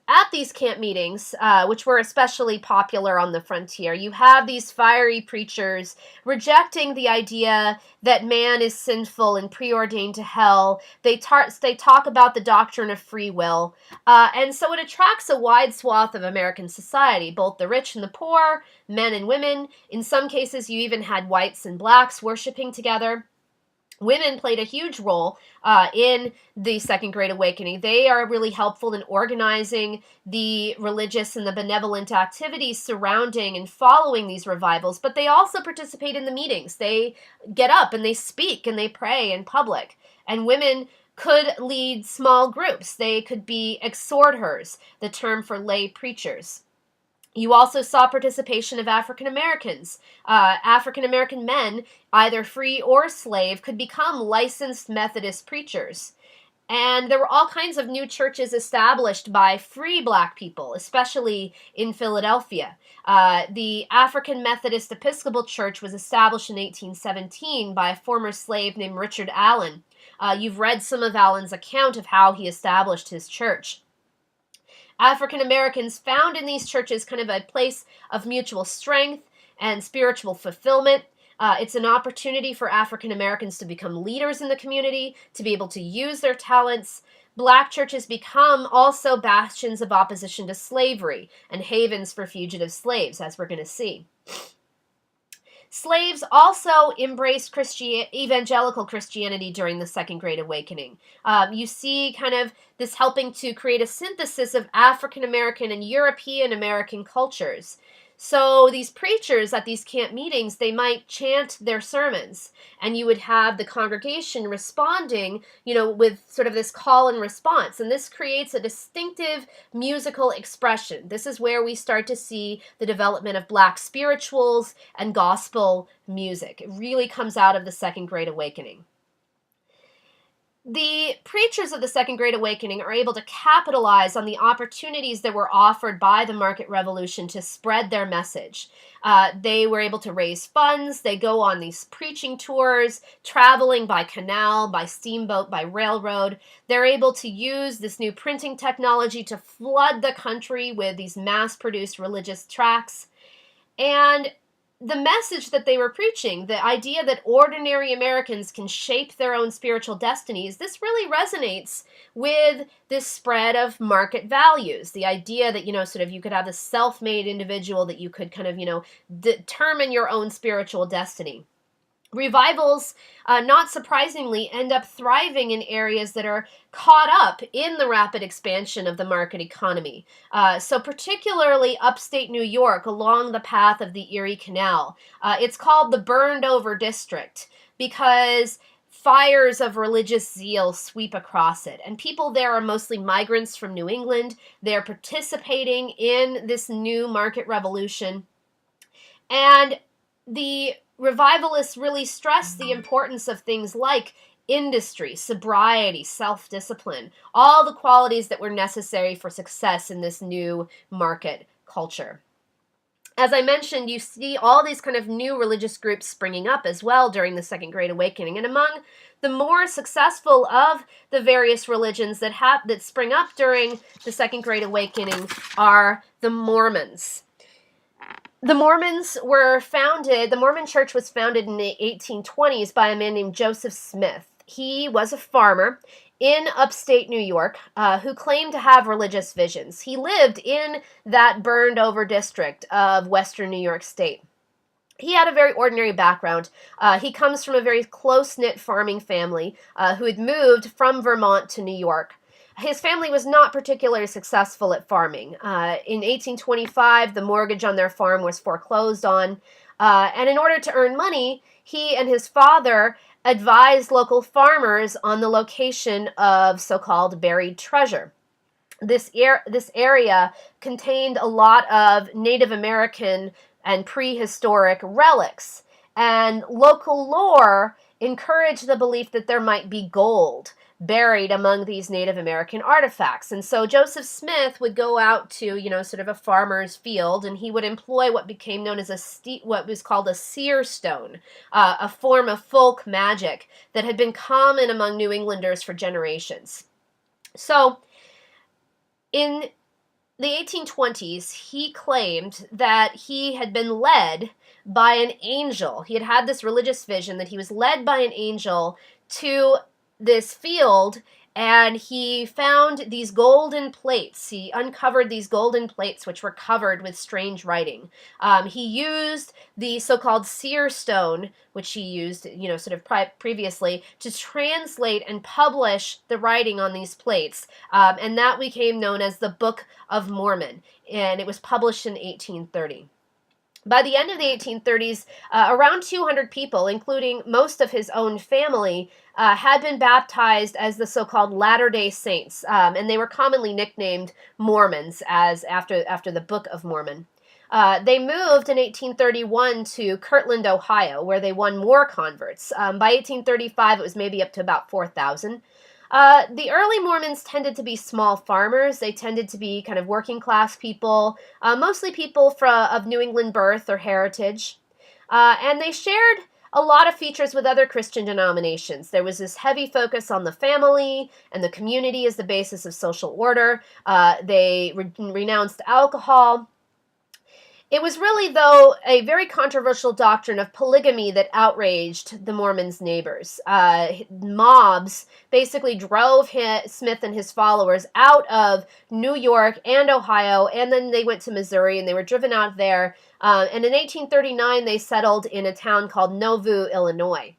at these camp meetings, which were especially popular on the frontier, you have these fiery preachers rejecting the idea that man is sinful and preordained to hell. They talk about the doctrine of free will, and so it attracts a wide swath of American society, both the rich and the poor, men and women. In some cases, you even had whites and blacks worshiping together. Women played a huge role in the Second Great Awakening. They are really helpful in organizing the religious and the benevolent activities surrounding and following these revivals, but they also participate in the meetings. They get up and they speak and they pray in public. And women could lead small groups. They could be exhorters, the term for lay preachers. You also saw participation of African Americans. African American men, either free or slave, could become licensed Methodist preachers. And there were all kinds of new churches established by free black people, especially in Philadelphia. The African Methodist Episcopal Church was established in 1817 by a former slave named Richard Allen. You've read some of Allen's account of how he established his church. African Americans found in these churches kind of a place of mutual strength and spiritual fulfillment. It's an opportunity for African Americans to become leaders in the community, to be able to use their talents. Black churches become also bastions of opposition to slavery and havens for fugitive slaves, as we're going to see. Slaves also embraced evangelical Christianity during the Second Great Awakening. You see kind of this helping to create a synthesis of African American and European American cultures. So these preachers at these camp meetings, they might chant their sermons, and you would have the congregation responding, with sort of this call and response. And this creates a distinctive musical expression. This is where we start to see the development of black spirituals and gospel music. It really comes out of the Second Great Awakening. The preachers of the Second Great Awakening are able to capitalize on the opportunities that were offered by the market revolution to spread their message. They were able to raise funds. They go on these preaching tours, traveling by canal, by steamboat, by railroad. They're able to use this new printing technology to flood the country with these mass-produced religious tracts. And the message that they were preaching, the idea that ordinary Americans can shape their own spiritual destinies, this really resonates with this spread of market values. The idea that, sort of you could have this self-made individual that you could kind of, determine your own spiritual destiny. Revivals, not surprisingly, end up thriving in areas that are caught up in the rapid expansion of the market economy. So particularly upstate New York along the path of the Erie Canal. It's called the Burned Over District because fires of religious zeal sweep across it. And people there are mostly migrants from New England. They're participating in this new market revolution. And the revivalists really stress the importance of things like industry, sobriety, self-discipline, all the qualities that were necessary for success in this new market culture. As I mentioned, you see all these kind of new religious groups springing up as well during the Second Great Awakening. And among the more successful of the various religions that spring up during the Second Great Awakening are the Mormons. The Mormon Church was founded in the 1820s by a man named Joseph Smith. He was a farmer in upstate New York who claimed to have religious visions. He lived in that burned over district of western New York State. He had a very ordinary background. He comes from a very close-knit farming family who had moved from Vermont to New York. His family was not particularly successful at farming. In 1825, the mortgage on their farm was foreclosed on, and in order to earn money, he and his father advised local farmers on the location of so-called buried treasure. This area contained a lot of Native American and prehistoric relics, and local lore encouraged the belief that there might be gold buried among these Native American artifacts. And so Joseph Smith would go out to, sort of a farmer's field, and he would employ what became known as what was called a seer stone, a form of folk magic that had been common among New Englanders for generations. So in the 1820s, he claimed that he had been led by an angel. He had this religious vision that he was led by an angel to this field, and he found these golden plates. He uncovered these golden plates which were covered with strange writing. He used the so-called seer stone, which he used, previously, to translate and publish the writing on these plates, and that became known as the Book of Mormon, and it was published in 1830. By the end of the 1830s, around 200 people, including most of his own family, had been baptized as the so-called Latter-day Saints, and they were commonly nicknamed Mormons after the Book of Mormon. They moved in 1831 to Kirtland, Ohio, where they won more converts. By 1835, it was maybe up to about 4,000. The early Mormons tended to be small farmers. They tended to be kind of working class people, mostly people of New England birth or heritage. And they shared a lot of features with other Christian denominations. There was this heavy focus on the family and the community as the basis of social order. They renounced alcohol. It was really, though, a very controversial doctrine of polygamy that outraged the Mormons' neighbors. Mobs basically drove Smith and his followers out of New York and Ohio, and then they went to Missouri, and they were driven out there. And in 1839, they settled in a town called Nauvoo, Illinois.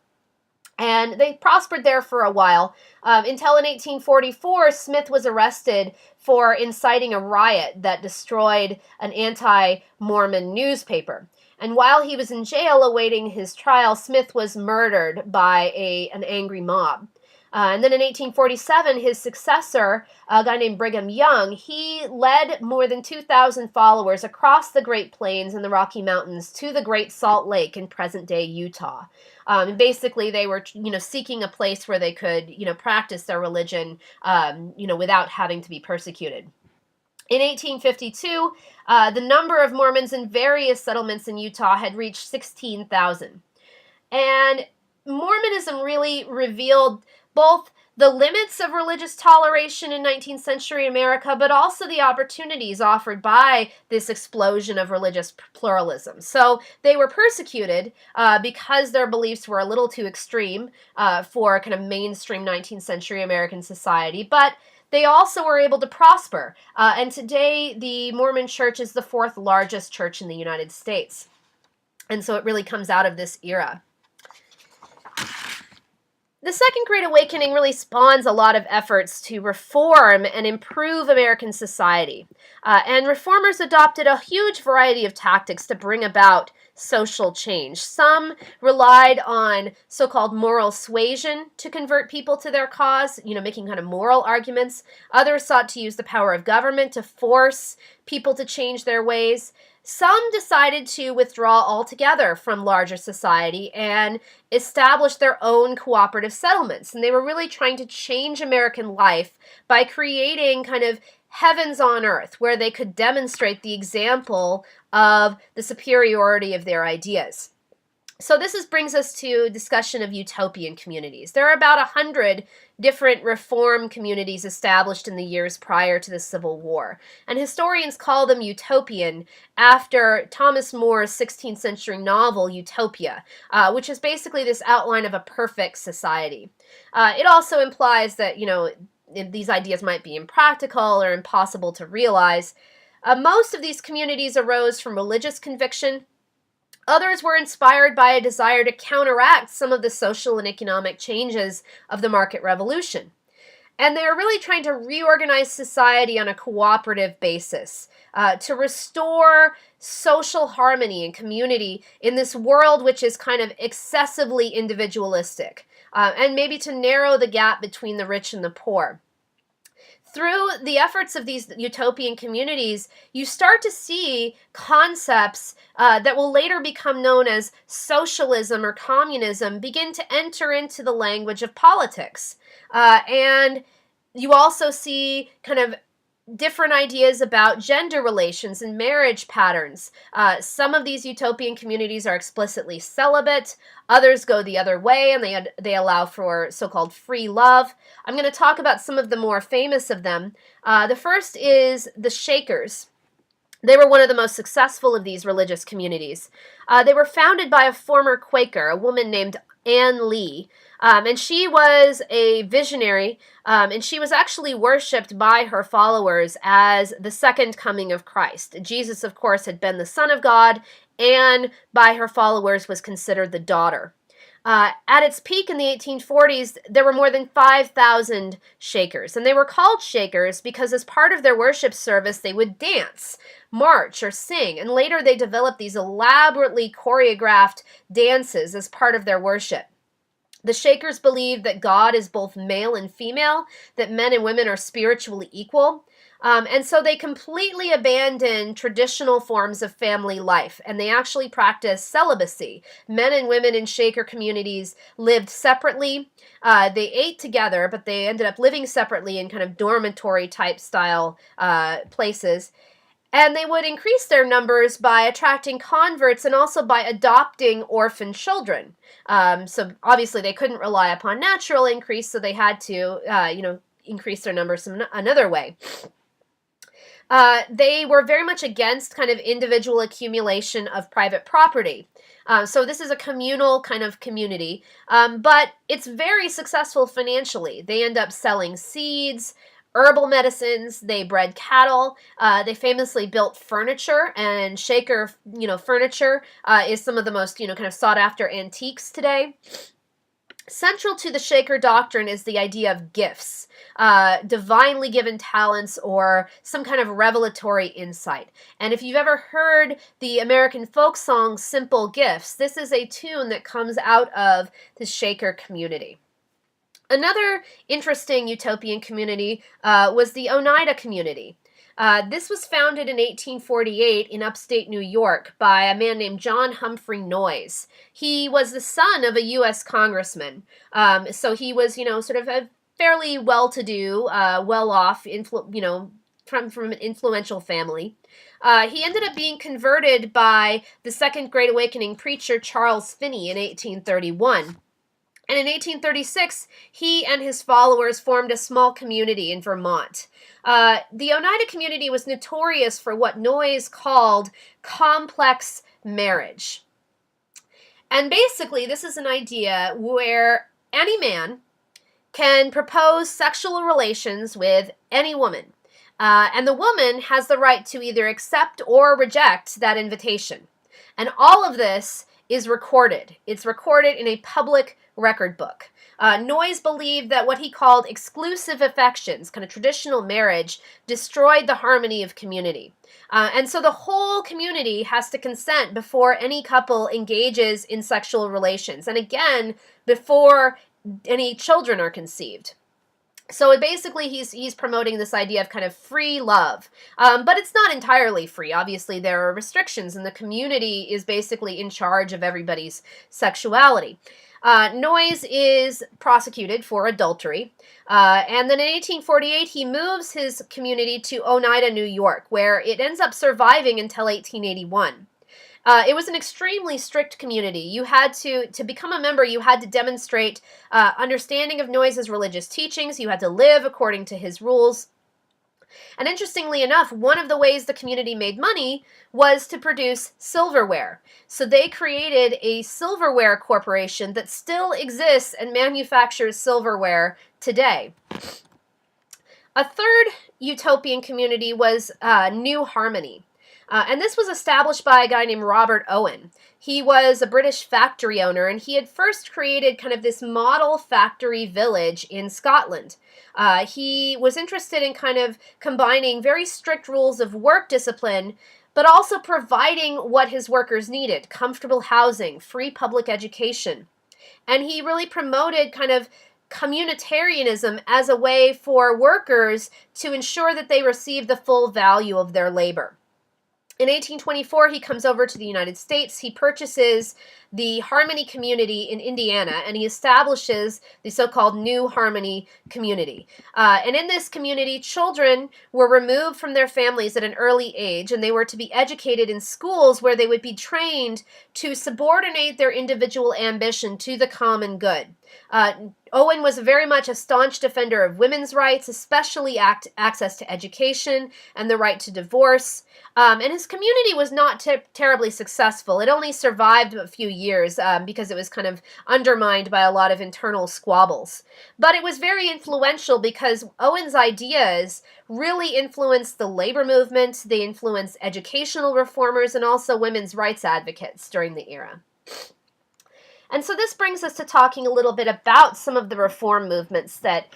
And they prospered there for a while, until in 1844, Smith was arrested for inciting a riot that destroyed an anti-Mormon newspaper. And while he was in jail awaiting his trial, Smith was murdered by an angry mob. And then in 1847, his successor, a guy named Brigham Young, he led more than 2,000 followers across the Great Plains and the Rocky Mountains to the Great Salt Lake in present-day Utah. And basically, they were, seeking a place where they could, practice their religion, without having to be persecuted. In 1852, the number of Mormons in various settlements in Utah had reached 16,000. And Mormonism really revealed both the limits of religious toleration in 19th century America, but also the opportunities offered by this explosion of religious pluralism. So they were persecuted because their beliefs were a little too extreme for kind of mainstream 19th century American society, but they also were able to prosper. And today, the Mormon Church is the fourth largest church in the United States. And so it really comes out of this era. The Second Great Awakening really spawns a lot of efforts to reform and improve American society. And reformers adopted a huge variety of tactics to bring about social change. Some relied on so-called moral suasion to convert people to their cause, making kind of moral arguments. Others sought to use the power of government to force people to change their ways. Some decided to withdraw altogether from larger society and establish their own cooperative settlements. And they were really trying to change American life by creating kind of heavens on earth, where they could demonstrate the example of the superiority of their ideas. So brings us to discussion of utopian communities. There are about 100 different reform communities established in the years prior to the Civil War, and historians call them utopian after Thomas More's 16th century novel Utopia, which is basically this outline of a perfect society. It also implies that, these ideas might be impractical or impossible to realize. Most of these communities arose from religious conviction. Others were inspired by a desire to counteract some of the social and economic changes of the market revolution. And they are really trying to reorganize society on a cooperative basis, to restore social harmony and community in this world which is kind of excessively individualistic, and maybe to narrow the gap between the rich and the poor. Through the efforts of these utopian communities, you start to see concepts that will later become known as socialism or communism begin to enter into the language of politics. And you also see kind of different ideas about gender relations and marriage patterns. Some of these utopian communities are explicitly celibate. Others go the other way, and they allow for so-called free love. I'm going to talk about some of the more famous of them. The first is the Shakers. They were one of the most successful of these religious communities. They were founded by a former Quaker, a woman named Anne Lee, and she was a visionary, and she was actually worshipped by her followers as the second coming of Christ. Jesus, of course, had been the Son of God, and by her followers was considered the daughter. At its peak in the 1840s, there were more than 5,000 Shakers, and they were called Shakers because as part of their worship service, they would dance, march, or sing, and later they developed these elaborately choreographed dances as part of their worship. The Shakers believed that God is both male and female, that men and women are spiritually equal, and so they completely abandoned traditional forms of family life, and they actually practiced celibacy. Men and women in Shaker communities lived separately. They ate together, but they ended up living separately in kind of dormitory type style places. And they would increase their numbers by attracting converts and also by adopting orphan children. So obviously they couldn't rely upon natural increase, so they had to, increase their numbers another way. They were very much against kind of individual accumulation of private property. So this is a communal kind of community, but it's very successful financially. They end up selling seeds, herbal medicines, they bred cattle, they famously built furniture, and Shaker, furniture is some of the most, kind of sought after antiques today. Central to the Shaker doctrine is the idea of gifts, divinely given talents or some kind of revelatory insight. And if you've ever heard the American folk song Simple Gifts, this is a tune that comes out of the Shaker community. Another interesting utopian community was the Oneida community. This was founded in 1848 in upstate New York by a man named John Humphrey Noyes. He was the son of a U.S. congressman, so he was, sort of a fairly well-to-do, well-off, from an influential family. He ended up being converted by the Second Great Awakening preacher Charles Finney in 1831. And in 1836, he and his followers formed a small community in Vermont. The Oneida community was notorious for what Noyes called complex marriage. And basically, this is an idea where any man can propose sexual relations with any woman. And the woman has the right to either accept or reject that invitation. And all of this is recorded. It's recorded in a public record book. Noyes believed that what he called exclusive affections, kind of traditional marriage, destroyed the harmony of community. And so the whole community has to consent before any couple engages in sexual relations. And again, before any children are conceived. So basically he's promoting this idea of kind of free love. But it's not entirely free. Obviously, there are restrictions, and the community is basically in charge of everybody's sexuality. Noyes is prosecuted for adultery. And then in 1848, he moves his community to Oneida, New York, where it ends up surviving until 1881. It was an extremely strict community. You had to become a member, you had to demonstrate understanding of Noyes' religious teachings. You had to live according to his rules. And interestingly enough, one of the ways the community made money was to produce silverware. So they created a silverware corporation that still exists and manufactures silverware today. A third utopian community was New Harmony. And this was established by a guy named Robert Owen. He was a British factory owner, and he had first created kind of this model factory village in Scotland. He was interested in kind of combining very strict rules of work discipline, but also providing what his workers needed: comfortable housing, free public education. And he really promoted kind of communitarianism as a way for workers to ensure that they receive the full value of their labor. In 1824, he comes over to the United States. He purchases the Harmony community in Indiana, and he establishes the so-called New Harmony community. And in this community, children were removed from their families at an early age, and they were to be educated in schools where they would be trained to subordinate their individual ambition to the common good. Owen was very much a staunch defender of women's rights, especially access to education and the right to divorce. And his community was not terribly successful. It only survived a few years because it was kind of undermined by a lot of internal squabbles. But it was very influential because Owen's ideas really influenced the labor movement. They influenced educational reformers and also women's rights advocates during the era. And so this brings us to talking a little bit about some of the reform movements that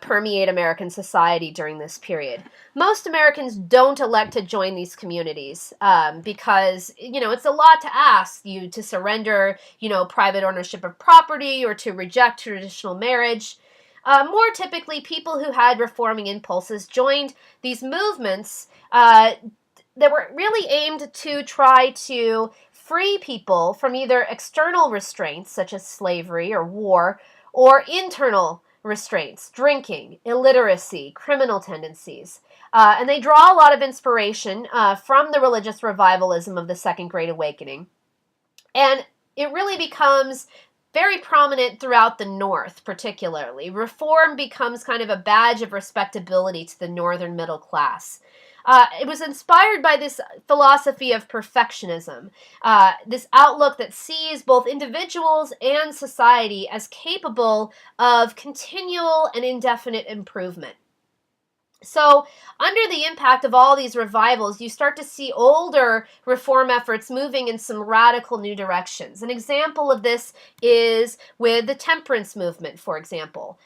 permeate American society during this period. Most Americans don't elect to join these communities because, it's a lot to ask you to surrender, private ownership of property or to reject traditional marriage. More typically, people who had reforming impulses joined these movements that were really aimed to try to free people from either external restraints, such as slavery or war, or internal restraints, drinking, illiteracy, criminal tendencies. And they draw a lot of inspiration from the religious revivalism of the Second Great Awakening. And it really becomes very prominent throughout the North, particularly. Reform becomes kind of a badge of respectability to the Northern middle class. It was inspired by this philosophy of perfectionism, this outlook that sees both individuals and society as capable of continual and indefinite improvement. So, under the impact of all these revivals, you start to see older reform efforts moving in some radical new directions. An example of this is with the temperance movement, for example.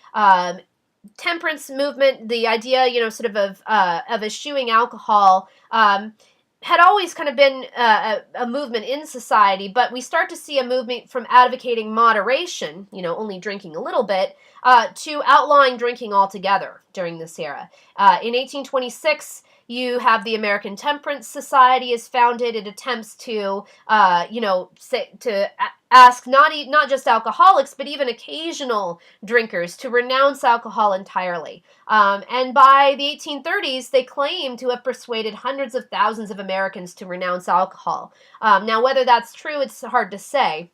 Temperance movement, the idea, of eschewing alcohol, had always kind of been a movement in society, but we start to see a movement from advocating moderation, only drinking a little bit, to outlawing drinking altogether during this era. In 1826, you have the American Temperance Society is founded. It attempts to, ask not just alcoholics, but even occasional drinkers to renounce alcohol entirely. And by the 1830s, they claim to have persuaded hundreds of thousands of Americans to renounce alcohol. Now, whether that's true, it's hard to say.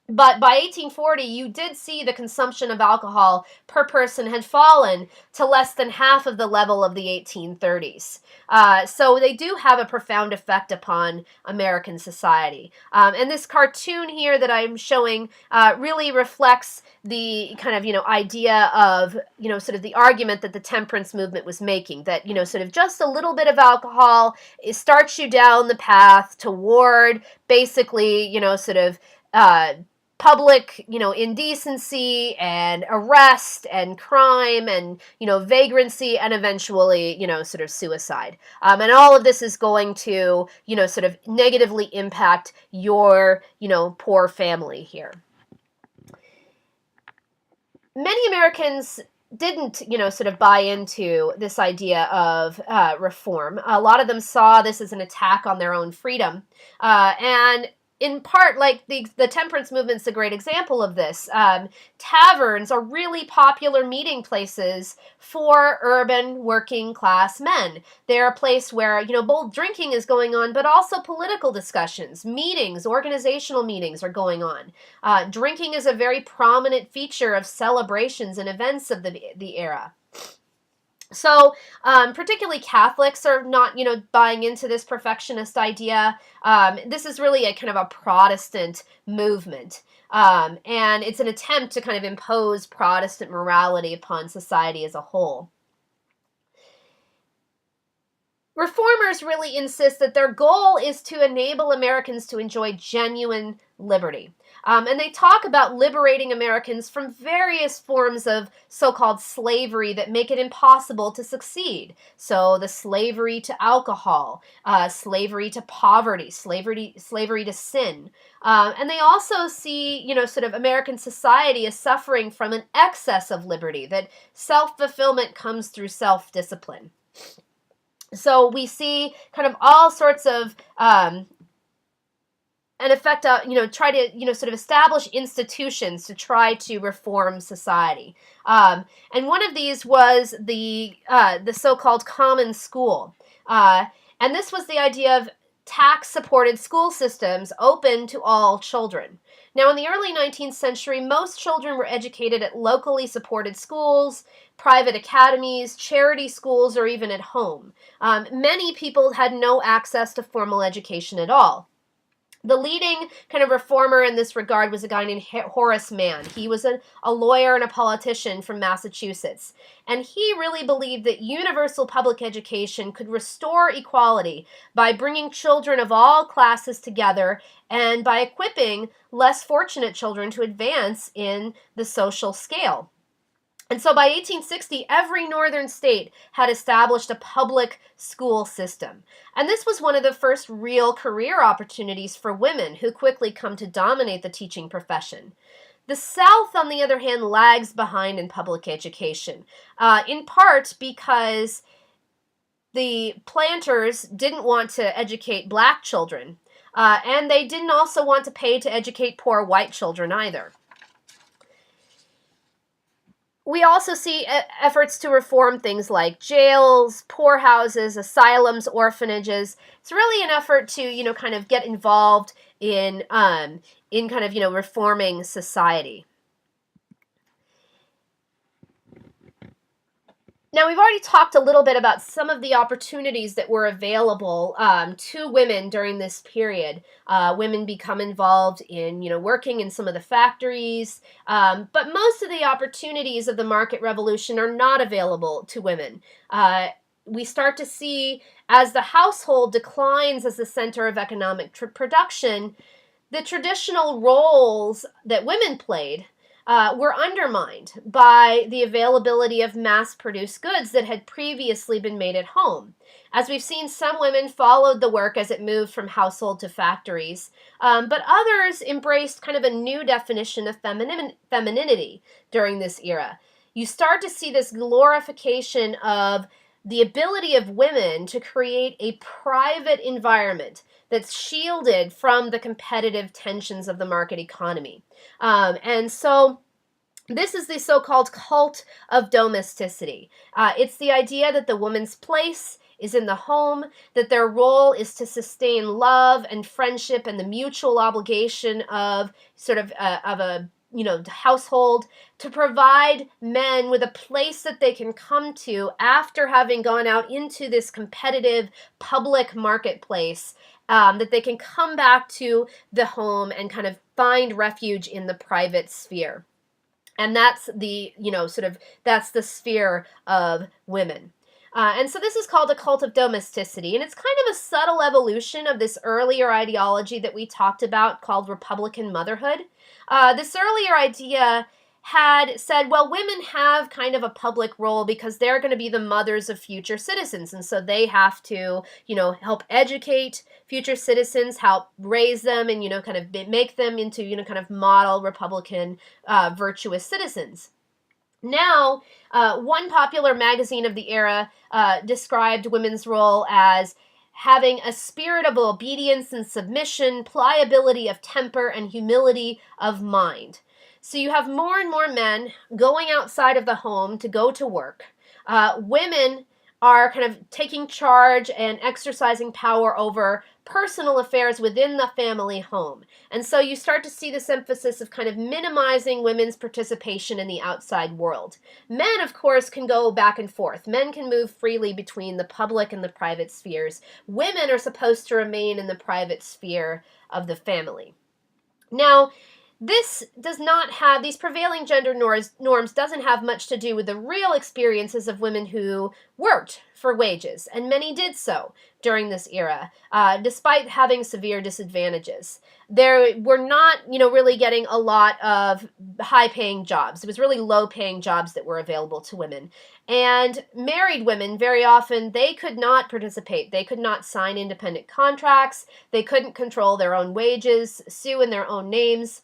But by 1840, you did see the consumption of alcohol per person had fallen to less than half of the level of the 1830s. So they do have a profound effect upon American society. And this cartoon here that I'm showing really reflects the kind of, idea of, sort of the argument that the temperance movement was making, that, sort of just a little bit of alcohol, it starts you down the path toward basically, public, indecency and arrest and crime and, vagrancy and eventually, sort of suicide. And all of this is going to, sort of negatively impact your, poor family here. Many Americans didn't, sort of buy into this idea of reform. A lot of them saw this as an attack on their own freedom. And in part, like the temperance movement's a great example of this. Taverns are really popular meeting places for urban working class men. They're a place where, both drinking is going on, but also political discussions, meetings, organizational meetings are going on. Drinking is a very prominent feature of celebrations and events of the era. So, particularly Catholics are not, buying into this perfectionist idea. This is really a kind of a Protestant movement. And it's an attempt to kind of impose Protestant morality upon society as a whole. Reformers really insist that their goal is to enable Americans to enjoy genuine liberty. And they talk about liberating Americans from various forms of so-called slavery that make it impossible to succeed. So the slavery to alcohol, slavery to poverty, slavery to sin. And they also see, sort of American society as suffering from an excess of liberty, that self-fulfillment comes through self-discipline. So we see kind of all sorts of an effect of, try to, sort of establish institutions to try to reform society. And one of these was the so-called common school. And this was the idea of tax-supported school systems open to all children. Now, in the early 19th century, most children were educated at locally supported schools, private academies, charity schools, or even at home. Many people had no access to formal education at all. The leading kind of reformer in this regard was a guy named Horace Mann. He was a lawyer and a politician from Massachusetts. And he really believed that universal public education could restore equality by bringing children of all classes together and by equipping less fortunate children to advance in the social scale. And so by 1860, every northern state had established a public school system. And this was one of the first real career opportunities for women who quickly come to dominate the teaching profession. The South, on the other hand, lags behind in public education, in part because the planters didn't want to educate black children, and they didn't also want to pay to educate poor white children either. We also see efforts to reform things like jails, poorhouses, asylums, orphanages. It's really an effort to, kind of get involved in kind of, reforming society. Now, we've already talked a little bit about some of the opportunities that were available to women during this period. Women become involved in, working in some of the factories, but most of the opportunities of the market revolution are not available to women. We start to see, as the household declines as the center of economic production, the traditional roles that women played were undermined by the availability of mass-produced goods that had previously been made at home. As we've seen, some women followed the work as it moved from household to factories, but others embraced kind of a new definition of femininity during this era. You start to see this glorification of the ability of women to create a private environment that's shielded from the competitive tensions of the market economy. And so this is the so-called cult of domesticity. It's the idea that the woman's place is in the home, that their role is to sustain love and friendship and the mutual obligation of sort of a household, to provide men with a place that they can come to after having gone out into this competitive public marketplace, that they can come back to the home and kind of find refuge in the private sphere. And that's the, that's the sphere of women. And so this is called a cult of domesticity, and it's kind of a subtle evolution of this earlier ideology that we talked about called Republican motherhood. This earlier idea had said, well, women have kind of a public role because they're going to be the mothers of future citizens, and so they have to, help educate future citizens, help raise them, and, kind of make them into, kind of model Republican virtuous citizens. Now, one popular magazine of the era described women's role as having a spirit of obedience and submission, pliability of temper, and humility of mind. So you have more and more men going outside of the home to go to work. Women are kind of taking charge and exercising power over personal affairs within the family home. And so you start to see this emphasis of kind of minimizing women's participation in the outside world. Men, of course, can go back and forth. Men can move freely between the public and the private spheres. Women are supposed to remain in the private sphere of the family. Now, this does not have, these prevailing gender norms doesn't have much to do with the real experiences of women who worked for wages, and many did so during this era, despite having severe disadvantages. They were not, really getting a lot of high-paying jobs. It was really low-paying jobs that were available to women. And married women, very often, they could not participate. They could not sign independent contracts. They couldn't control their own wages, sue in their own names.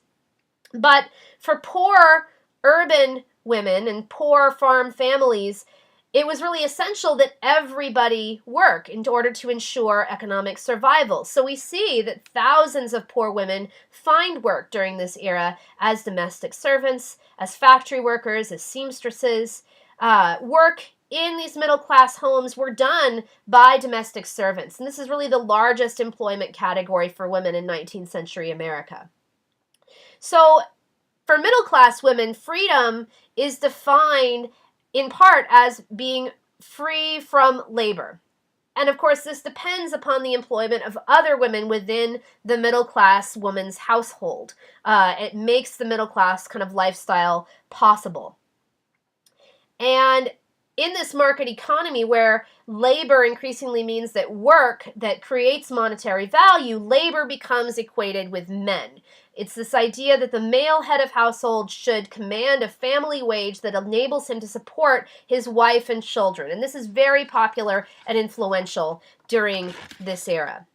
But for poor urban women and poor farm families, it was really essential that everybody work in order to ensure economic survival. So we see that thousands of poor women find work during this era as domestic servants, as factory workers, as seamstresses. Work in these middle-class homes were done by domestic servants. And this is really the largest employment category for women in 19th century America. So for middle-class women, freedom is defined in part as being free from labor. And of course, this depends upon the employment of other women within the middle-class woman's household. It makes the middle-class kind of lifestyle possible. And in this market economy where labor increasingly means that work that creates monetary value, labor becomes equated with men. It's this idea that the male head of household should command a family wage that enables him to support his wife and children. And this is very popular and influential during this era.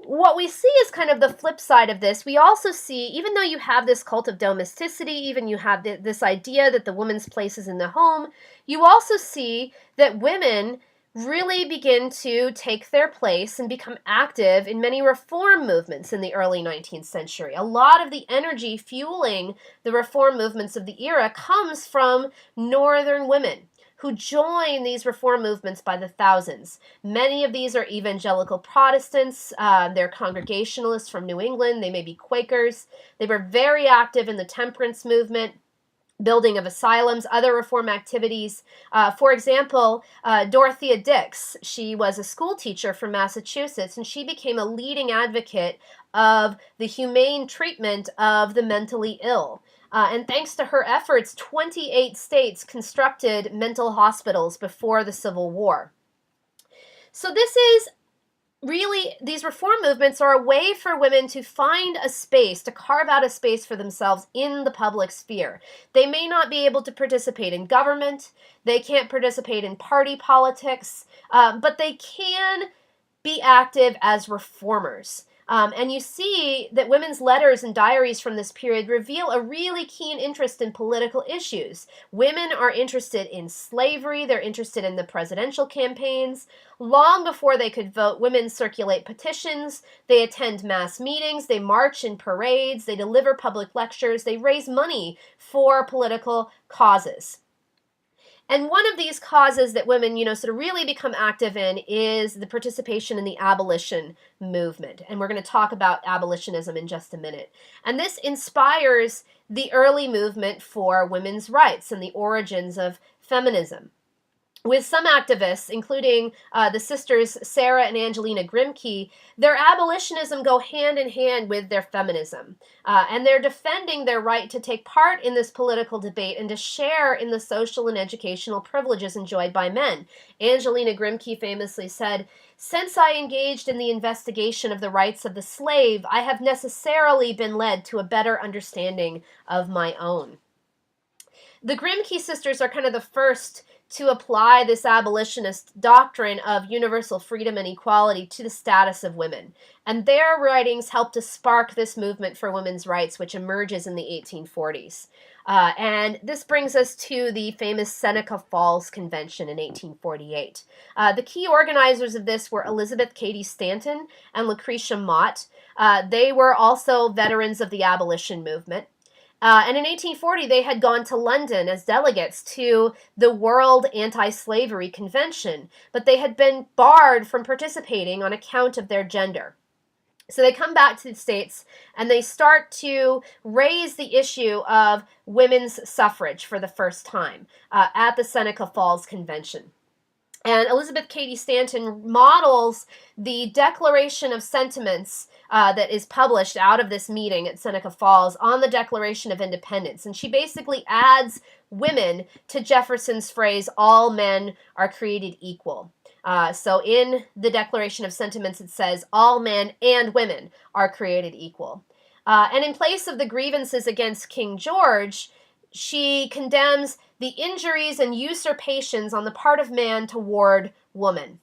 What we see is kind of the flip side of this. We also see, even though you have this cult of domesticity, even you have this idea that the woman's place is in the home, you also see that women really begin to take their place and become active in many reform movements in the early 19th century. A lot of the energy fueling the reform movements of the era comes from Northern women who join these reform movements by the thousands. Many of these are evangelical Protestants. They're Congregationalists from New England. They may be Quakers. They were very active in the temperance movement, building of asylums, other reform activities. For example, Dorothea Dix, she was a school teacher from Massachusetts, and she became a leading advocate of the humane treatment of the mentally ill. And thanks to her efforts, 28 states constructed mental hospitals before the Civil War. So this is really, these reform movements are a way for women to find a space, to carve out a space for themselves in the public sphere. They may not be able to participate in government, they can't participate in party politics, but they can be active as reformers. And you see that women's letters and diaries from this period reveal a really keen interest in political issues. Women are interested in slavery, they're interested in the presidential campaigns. Long before they could vote, women circulate petitions, they attend mass meetings, they march in parades, they deliver public lectures, they raise money for political causes. And one of these causes that women, sort of really become active in is the participation in the abolition movement. And we're going to talk about abolitionism in just a minute. And this inspires the early movement for women's rights and the origins of feminism. With some activists, including the sisters Sarah and Angelina Grimke, their abolitionism go hand in hand with their feminism. And they're defending their right to take part in this political debate and to share in the social and educational privileges enjoyed by men. Angelina Grimke famously said, "Since I engaged in the investigation of the rights of the slave, I have necessarily been led to a better understanding of my own." The Grimke sisters are kind of the first to apply this abolitionist doctrine of universal freedom and equality to the status of women. And their writings help to spark this movement for women's rights, which emerges in the 1840s. And this brings us to the famous Seneca Falls Convention in 1848. The key organizers of this were Elizabeth Cady Stanton and Lucretia Mott. They were also veterans of the abolition movement. And in 1840, they had gone to London as delegates to the World Anti-Slavery Convention, but they had been barred from participating on account of their gender. So they come back to the States and they start to raise the issue of women's suffrage for the first time at the Seneca Falls Convention. And Elizabeth Cady Stanton models the Declaration of Sentiments that is published out of this meeting at Seneca Falls on the Declaration of Independence. And she basically adds women to Jefferson's phrase, all men are created equal. So in the Declaration of Sentiments, it says, all men and women are created equal. And in place of the grievances against King George, she condemns the injuries and usurpations on the part of man toward woman.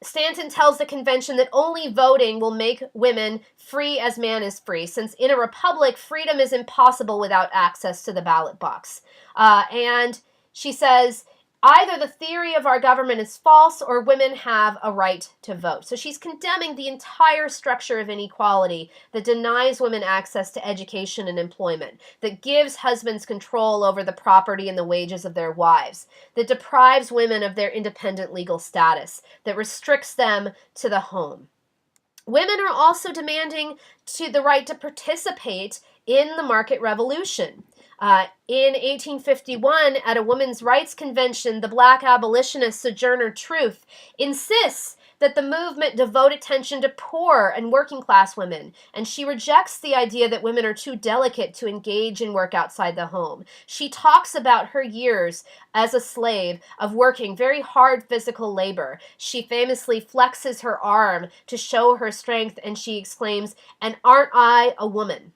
Stanton tells the convention that only voting will make women free as man is free, since in a republic, freedom is impossible without access to the ballot box. And she says, either the theory of our government is false or women have a right to vote. So she's condemning the entire structure of inequality that denies women access to education and employment, that gives husbands control over the property and the wages of their wives, that deprives women of their independent legal status, that restricts them to the home. Women are also demanding the right to participate in the market revolution. In 1851, at a women's rights convention, the black abolitionist Sojourner Truth insists that the movement devote attention to poor and working class women, and she rejects the idea that women are too delicate to engage in work outside the home. She talks about her years as a slave of working very hard physical labor. She famously flexes her arm to show her strength, and she exclaims, "And aren't I a woman?"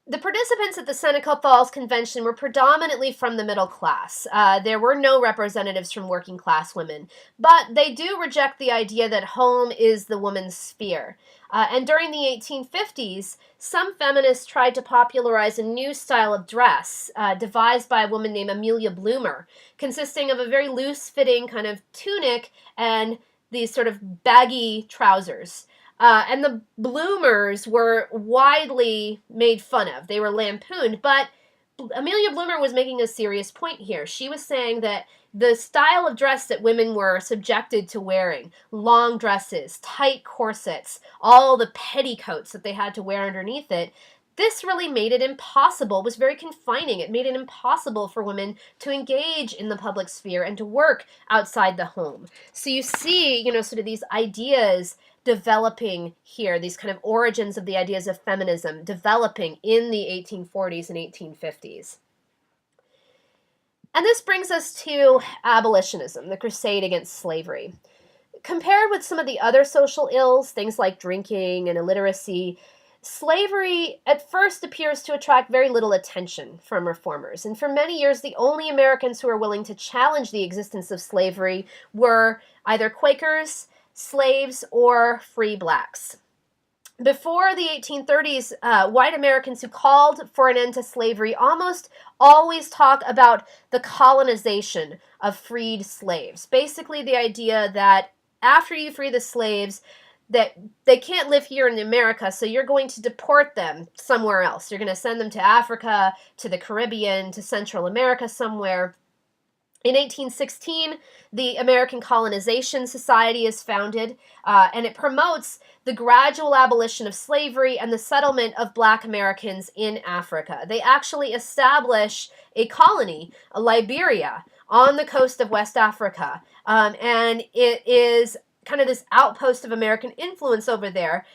The participants at the Seneca Falls Convention were predominantly from the middle class. There were no representatives from working class women, but they do reject the idea that home is the woman's sphere. And during the 1850s, some feminists tried to popularize a new style of dress devised by a woman named Amelia Bloomer, consisting of a very loose-fitting kind of tunic and these sort of baggy trousers. And the bloomers were widely made fun of. They were lampooned, but Amelia Bloomer was making a serious point here. She was saying that the style of dress that women were subjected to wearing, long dresses, tight corsets, all the petticoats that they had to wear underneath it, this really made it impossible, was very confining. It made it impossible for women to engage in the public sphere and to work outside the home. So you see, sort of these ideas developing here, these kind of origins of the ideas of feminism developing in the 1840s and 1850s. And this brings us to abolitionism, the crusade against slavery. Compared with some of the other social ills, things like drinking and illiteracy, slavery at first appears to attract very little attention from reformers. And for many years, the only Americans who were willing to challenge the existence of slavery were either Quakers, slaves, or free blacks. Before the 1830s, white Americans who called for an end to slavery almost always talk about the colonization of freed slaves. Basically, the idea that after you free the slaves, that they can't live here in America, so you're going to deport them somewhere else. You're going to send them to Africa, to the Caribbean, to Central America somewhere. In 1816, the American Colonization Society is founded, and it promotes the gradual abolition of slavery and the settlement of black Americans in Africa. They actually establish a colony, Liberia, on the coast of West Africa, and it is kind of this outpost of American influence over there.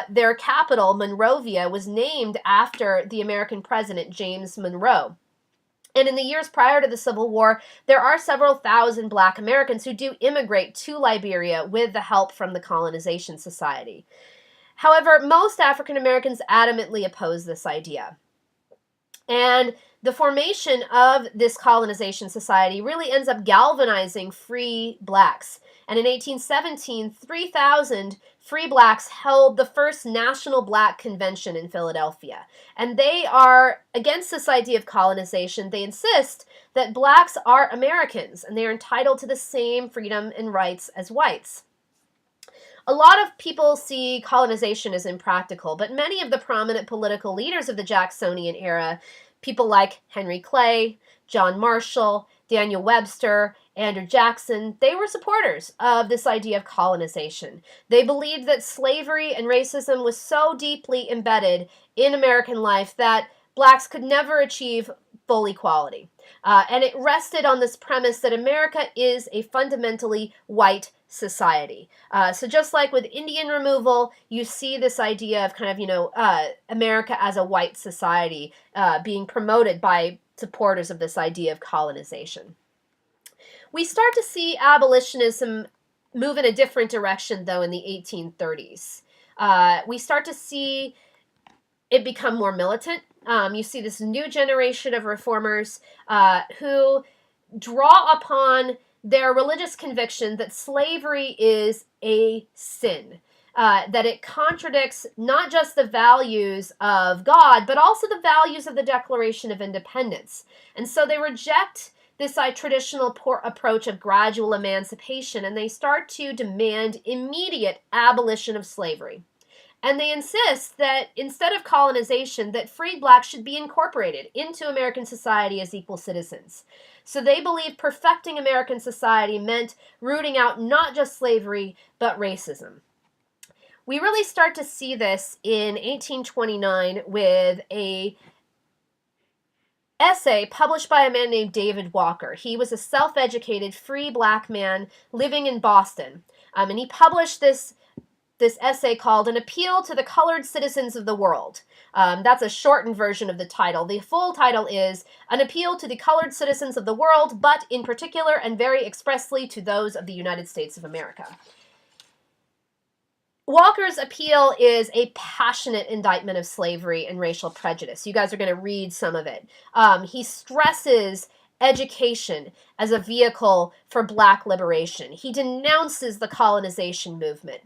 Their capital, Monrovia, was named after the American president, James Monroe. And in the years prior to the Civil War, there are several thousand black Americans who do immigrate to Liberia with the help from the Colonization Society. However, most African Americans adamantly oppose this idea. And The formation of this colonization society really ends up galvanizing free blacks. And in 1817, 3,000 free blacks held the first National Black Convention in Philadelphia. And they are against this idea of colonization. They insist that blacks are Americans and they are entitled to the same freedom and rights as whites. A lot of people see colonization as impractical, but many of the prominent political leaders of the Jacksonian era, people like Henry Clay, John Marshall, Daniel Webster, Andrew Jackson, they were supporters of this idea of colonization. They believed that slavery and racism was so deeply embedded in American life that blacks could never achieve full equality. And it rested on this premise that America is a fundamentally white society. So just like with Indian removal, you see this idea of kind of, America as a white society being promoted by supporters of this idea of colonization. We start to see abolitionism move in a different direction, though, in the 1830s. We start to see it become more militant. You see this new generation of reformers who draw upon their religious conviction that slavery is a sin, that it contradicts not just the values of God, but also the values of the Declaration of Independence. And so they reject this traditional approach of gradual emancipation, and they start to demand immediate abolition of slavery. And they insist that instead of colonization, that freed blacks should be incorporated into American society as equal citizens. So they believe perfecting American society meant rooting out not just slavery, but racism. We really start to see this in 1829 with a essay published by a man named David Walker. He was a self-educated, free black man living in Boston. And he published this essay called An Appeal to the Colored Citizens of the World. That's a shortened version of the title. The full title is An Appeal to the Colored Citizens of the World, but in particular and very expressly to those of the United States of America. Walker's appeal is a passionate indictment of slavery and racial prejudice. You guys are going to read some of it. He stresses education as a vehicle for black liberation. He denounces the colonization movement.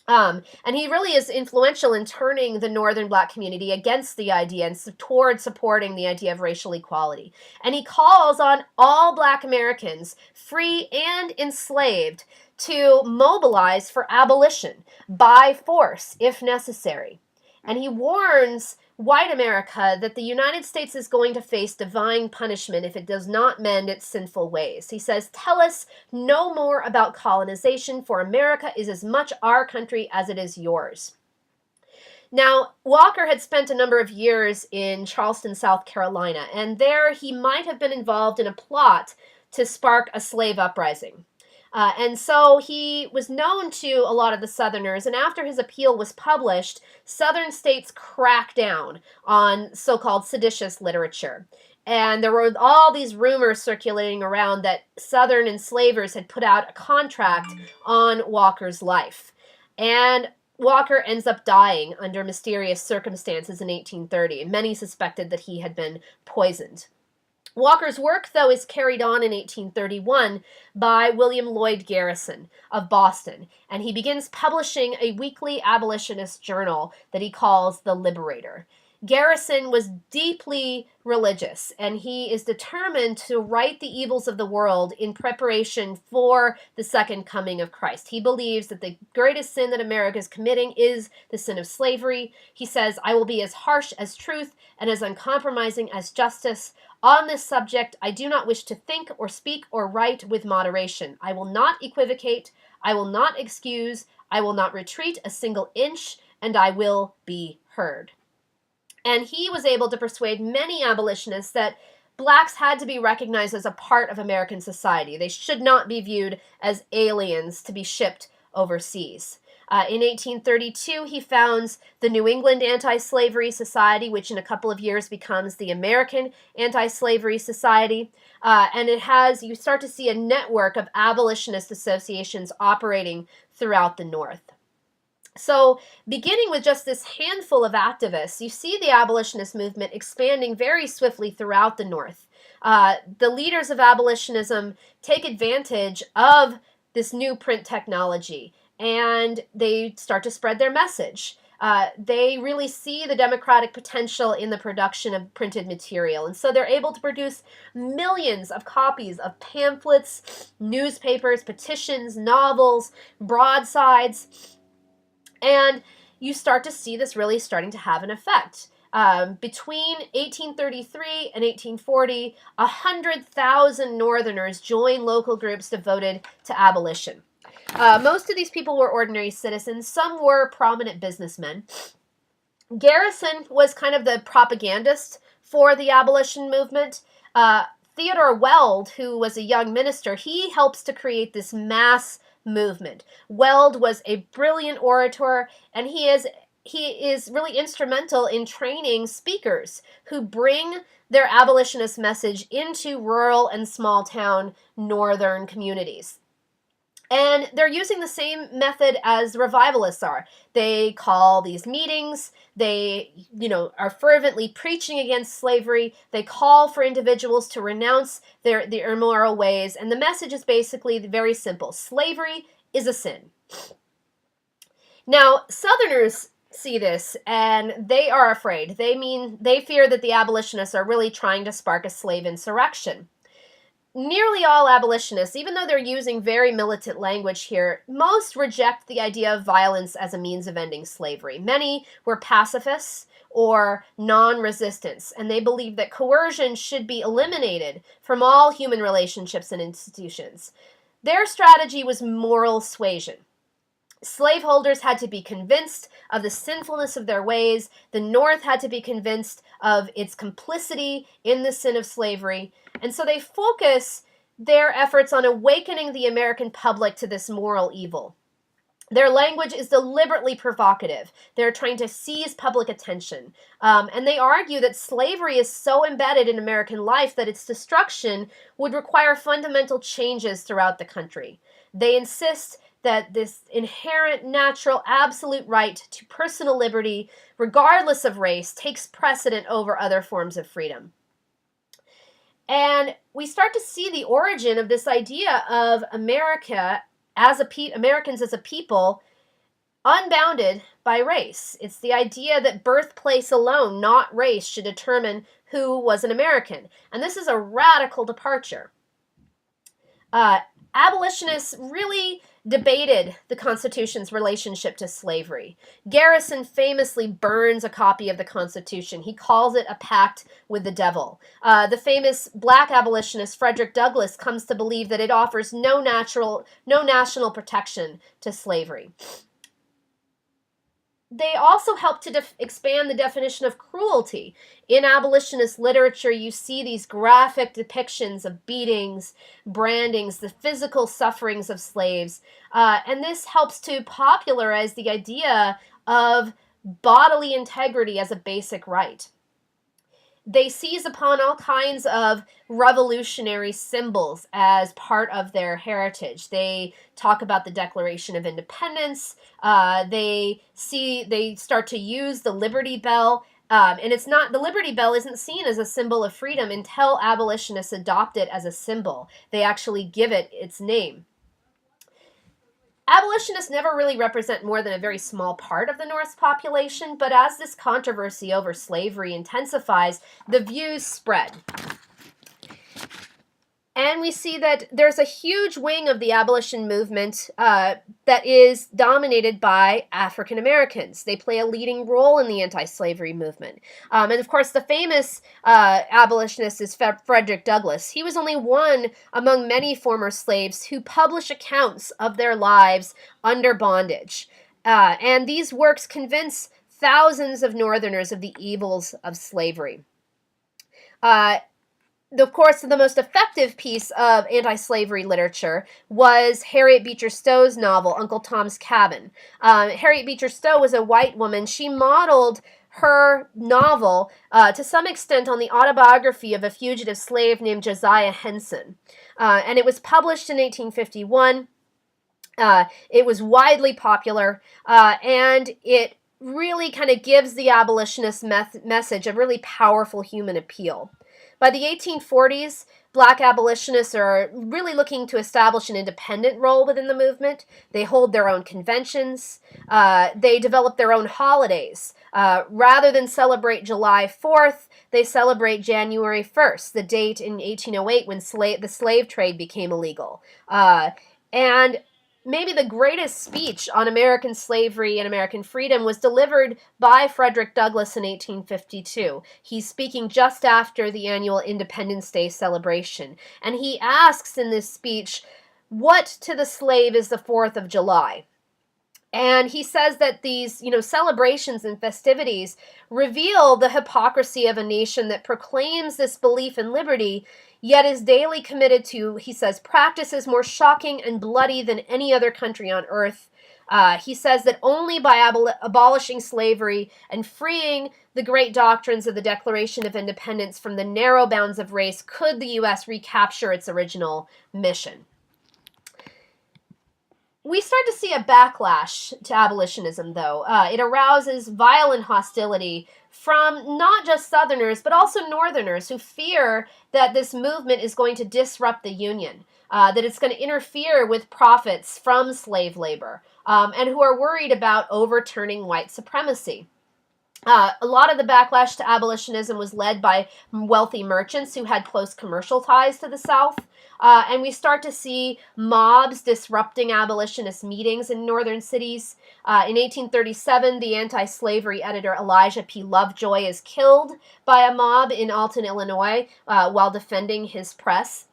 And he really is influential in turning the northern black community against the idea and toward supporting the idea of racial equality. And he calls on all black Americans, free and enslaved, to mobilize for abolition by force if necessary. And he warns white America that the United States is going to face divine punishment if it does not mend its sinful ways. He says, "Tell us no more about colonization, for America is as much our country as it is yours." Now, Walker had spent a number of years in Charleston, South Carolina, and there he might have been involved in a plot to spark a slave uprising. And so he was known to a lot of the Southerners, and after his appeal was published, Southern states cracked down on so-called seditious literature. And there were all these rumors circulating around that Southern enslavers had put out a contract on Walker's life. And Walker ends up dying under mysterious circumstances in 1830, and many suspected that he had been poisoned. Walker's work, though, is carried on in 1831 by William Lloyd Garrison of Boston, and he begins publishing a weekly abolitionist journal that he calls The Liberator. Garrison was deeply religious, and he is determined to right the evils of the world in preparation for the second coming of Christ. He believes that the greatest sin that America is committing is the sin of slavery. He says, "I will be as harsh as truth and as uncompromising as justice. On this subject, I do not wish to think or speak or write with moderation. I will not equivocate. I will not excuse. I will not retreat a single inch, and I will be heard." And he was able to persuade many abolitionists that blacks had to be recognized as a part of American society. They should not be viewed as aliens to be shipped overseas. In 1832, he founds the New England Anti-Slavery Society, which in a couple of years becomes the American Anti-Slavery Society. And you start to see a network of abolitionist associations operating throughout the North. So, beginning with just this handful of activists, you see the abolitionist movement expanding very swiftly throughout the North. The leaders of abolitionism take advantage of this new print technology and they start to spread their message. They really see the democratic potential in the production of printed material. And so they're able to produce millions of copies of pamphlets, newspapers, petitions, novels, broadsides. And you start to see this really starting to have an effect. Between 1833 and 1840, 100,000 Northerners joined local groups devoted to abolition. Most of these people were ordinary citizens. Some were prominent businessmen. Garrison was kind of the propagandist for the abolition movement. Theodore Weld, who was a young minister, he helps to create this mass movement. Weld was a brilliant orator, and he is really instrumental in training speakers who bring their abolitionist message into rural and small town northern communities. And they're using the same method as revivalists are. They call these meetings. They, are fervently preaching against slavery. They call for individuals to renounce their immoral ways. And the message is basically very simple. Slavery is a sin. Now, Southerners see this and they are afraid. They fear that the abolitionists are really trying to spark a slave insurrection. Nearly all abolitionists, even though they're using very militant language here, most reject the idea of violence as a means of ending slavery. Many were pacifists or non-resistance, and they believe that coercion should be eliminated from all human relationships and institutions. Their strategy was moral suasion. Slaveholders had to be convinced of the sinfulness of their ways. The North had to be convinced of its complicity in the sin of slavery. And so they focus their efforts on awakening the American public to this moral evil. Their language is deliberately provocative. They're trying to seize public attention. And they argue that slavery is so embedded in American life that its destruction would require fundamental changes throughout the country. They insist that this inherent, natural, absolute right to personal liberty, regardless of race, takes precedent over other forms of freedom. And we start to see the origin of this idea of America as Americans as a people unbounded by race. It's the idea that birthplace alone, not race, should determine who was an American. And this is a radical departure. Abolitionists really debated the Constitution's relationship to slavery. Garrison famously burns a copy of the Constitution. He calls it a pact with the devil. The famous black abolitionist Frederick Douglass comes to believe that it offers no national protection to slavery. They also help to expand the definition of cruelty. In abolitionist literature, you see these graphic depictions of beatings, brandings, the physical sufferings of slaves. And this helps to popularize the idea of bodily integrity as a basic right. They seize upon all kinds of revolutionary symbols as part of their heritage. They talk about the Declaration of Independence. They start to use the Liberty Bell. And the Liberty Bell isn't seen as a symbol of freedom until abolitionists adopt it as a symbol. They actually give it its name. Abolitionists never really represent more than a very small part of the North's population, but as this controversy over slavery intensifies, the views spread. And we see that there's a huge wing of the abolition movement that is dominated by African Americans. They play a leading role in the anti-slavery movement. And of course, the famous abolitionist is Frederick Douglass. He was only one among many former slaves who publish accounts of their lives under bondage. And these works convince thousands of Northerners of the evils of slavery. Of course, the most effective piece of anti-slavery literature was Harriet Beecher Stowe's novel, Uncle Tom's Cabin. Harriet Beecher Stowe was a white woman. She modeled her novel to some extent on the autobiography of a fugitive slave named Josiah Henson. And it was published in 1851. It was widely popular, and it really kind of gives the abolitionist message a really powerful human appeal. By the 1840s, black abolitionists are really looking to establish an independent role within the movement. They hold their own conventions. They develop their own holidays. Rather than celebrate July 4th, they celebrate January 1st, the date in 1808 when the slave trade became illegal. And maybe the greatest speech on American slavery and American freedom was delivered by Frederick Douglass in 1852. He's speaking just after the annual Independence Day celebration. And he asks in this speech, what to the slave is the 4th of July? And he says that these, celebrations and festivities reveal the hypocrisy of a nation that proclaims this belief in liberty, yet is daily committed to, he says, practices more shocking and bloody than any other country on earth. He says that only by abolishing slavery and freeing the great doctrines of the Declaration of Independence from the narrow bounds of race could the U.S. recapture its original mission. We start to see a backlash to abolitionism, though. It arouses violent hostility from not just Southerners, but also Northerners who fear that this movement is going to disrupt the Union, that it's going to interfere with profits from slave labor, and who are worried about overturning white supremacy. A lot of the backlash to abolitionism was led by wealthy merchants who had close commercial ties to the South. And we start to see mobs disrupting abolitionist meetings in northern cities. In 1837, the anti-slavery editor Elijah P. Lovejoy is killed by a mob in Alton, Illinois, while defending his press.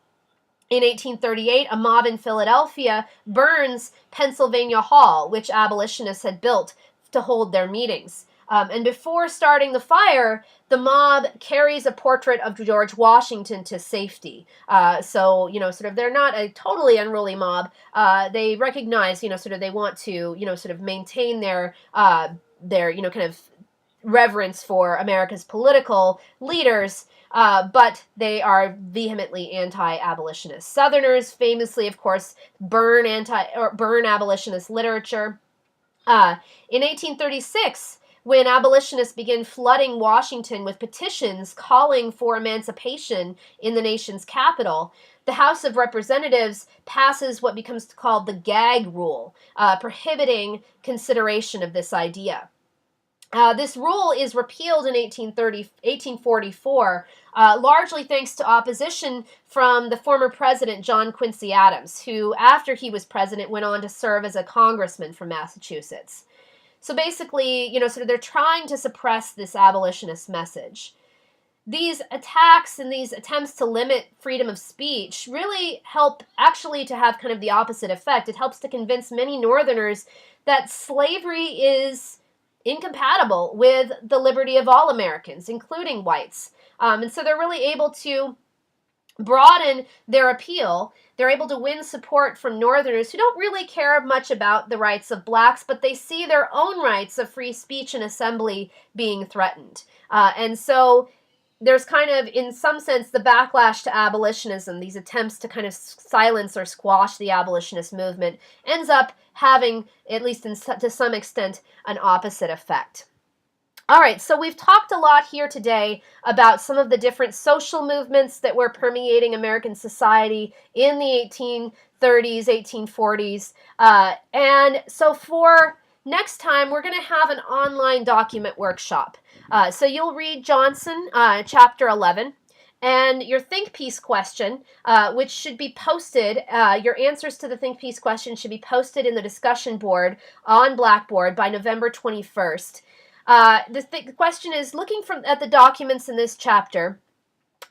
In 1838, a mob in Philadelphia burns Pennsylvania Hall, which abolitionists had built to hold their meetings. And before starting the fire, the mob carries a portrait of George Washington to safety. So, they're not a totally unruly mob. They recognize, they want to, maintain their kind of reverence for America's political leaders. But they are vehemently anti-abolitionist. Southerners famously, of course, burn abolitionist literature. In 1836, when abolitionists begin flooding Washington with petitions calling for emancipation in the nation's capital, the House of Representatives passes what becomes called the gag rule, prohibiting consideration of this idea. This rule is repealed in 1844, largely thanks to opposition from the former president, John Quincy Adams, who, after he was president, went on to serve as a congressman from Massachusetts. So basically, they're trying to suppress this abolitionist message. These attacks and these attempts to limit freedom of speech really help actually to have kind of the opposite effect. It helps to convince many Northerners that slavery is incompatible with the liberty of all Americans, including whites. And so they're really able to broaden their appeal. They're able to win support from Northerners who don't really care much about the rights of blacks, but they see their own rights of free speech and assembly being threatened. And so there's kind of, in some sense, the backlash to abolitionism, these attempts to kind of silence or squash the abolitionist movement, ends up having, at least to some extent, an opposite effect. All right, so we've talked a lot here today about some of the different social movements that were permeating American society in the 1830s, 1840s. And so for next time, we're going to have an online document workshop. So you'll read Johnson, chapter 11, and your think piece question, which should be posted, your answers to the think piece question should be posted in the discussion board on Blackboard by November 21st. The question is, looking at the documents in this chapter,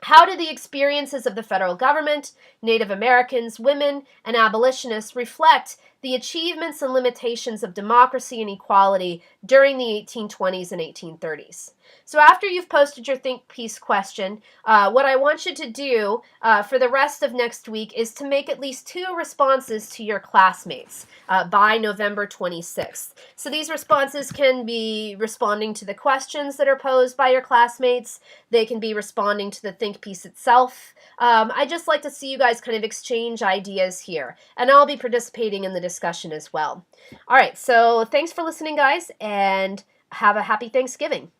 how do the experiences of the federal government, Native Americans, women, and abolitionists reflect the achievements and limitations of democracy and equality during the 1820s and 1830s? So after you've posted your think piece question, what I want you to do for the rest of next week is to make at least 2 responses to your classmates by November 26th. So these responses can be responding to the questions that are posed by your classmates. They can be responding to the think piece itself. I just like to see you guys kind of exchange ideas here, and I'll be participating in the discussion as well. All right, so thanks for listening, guys, and have a happy Thanksgiving.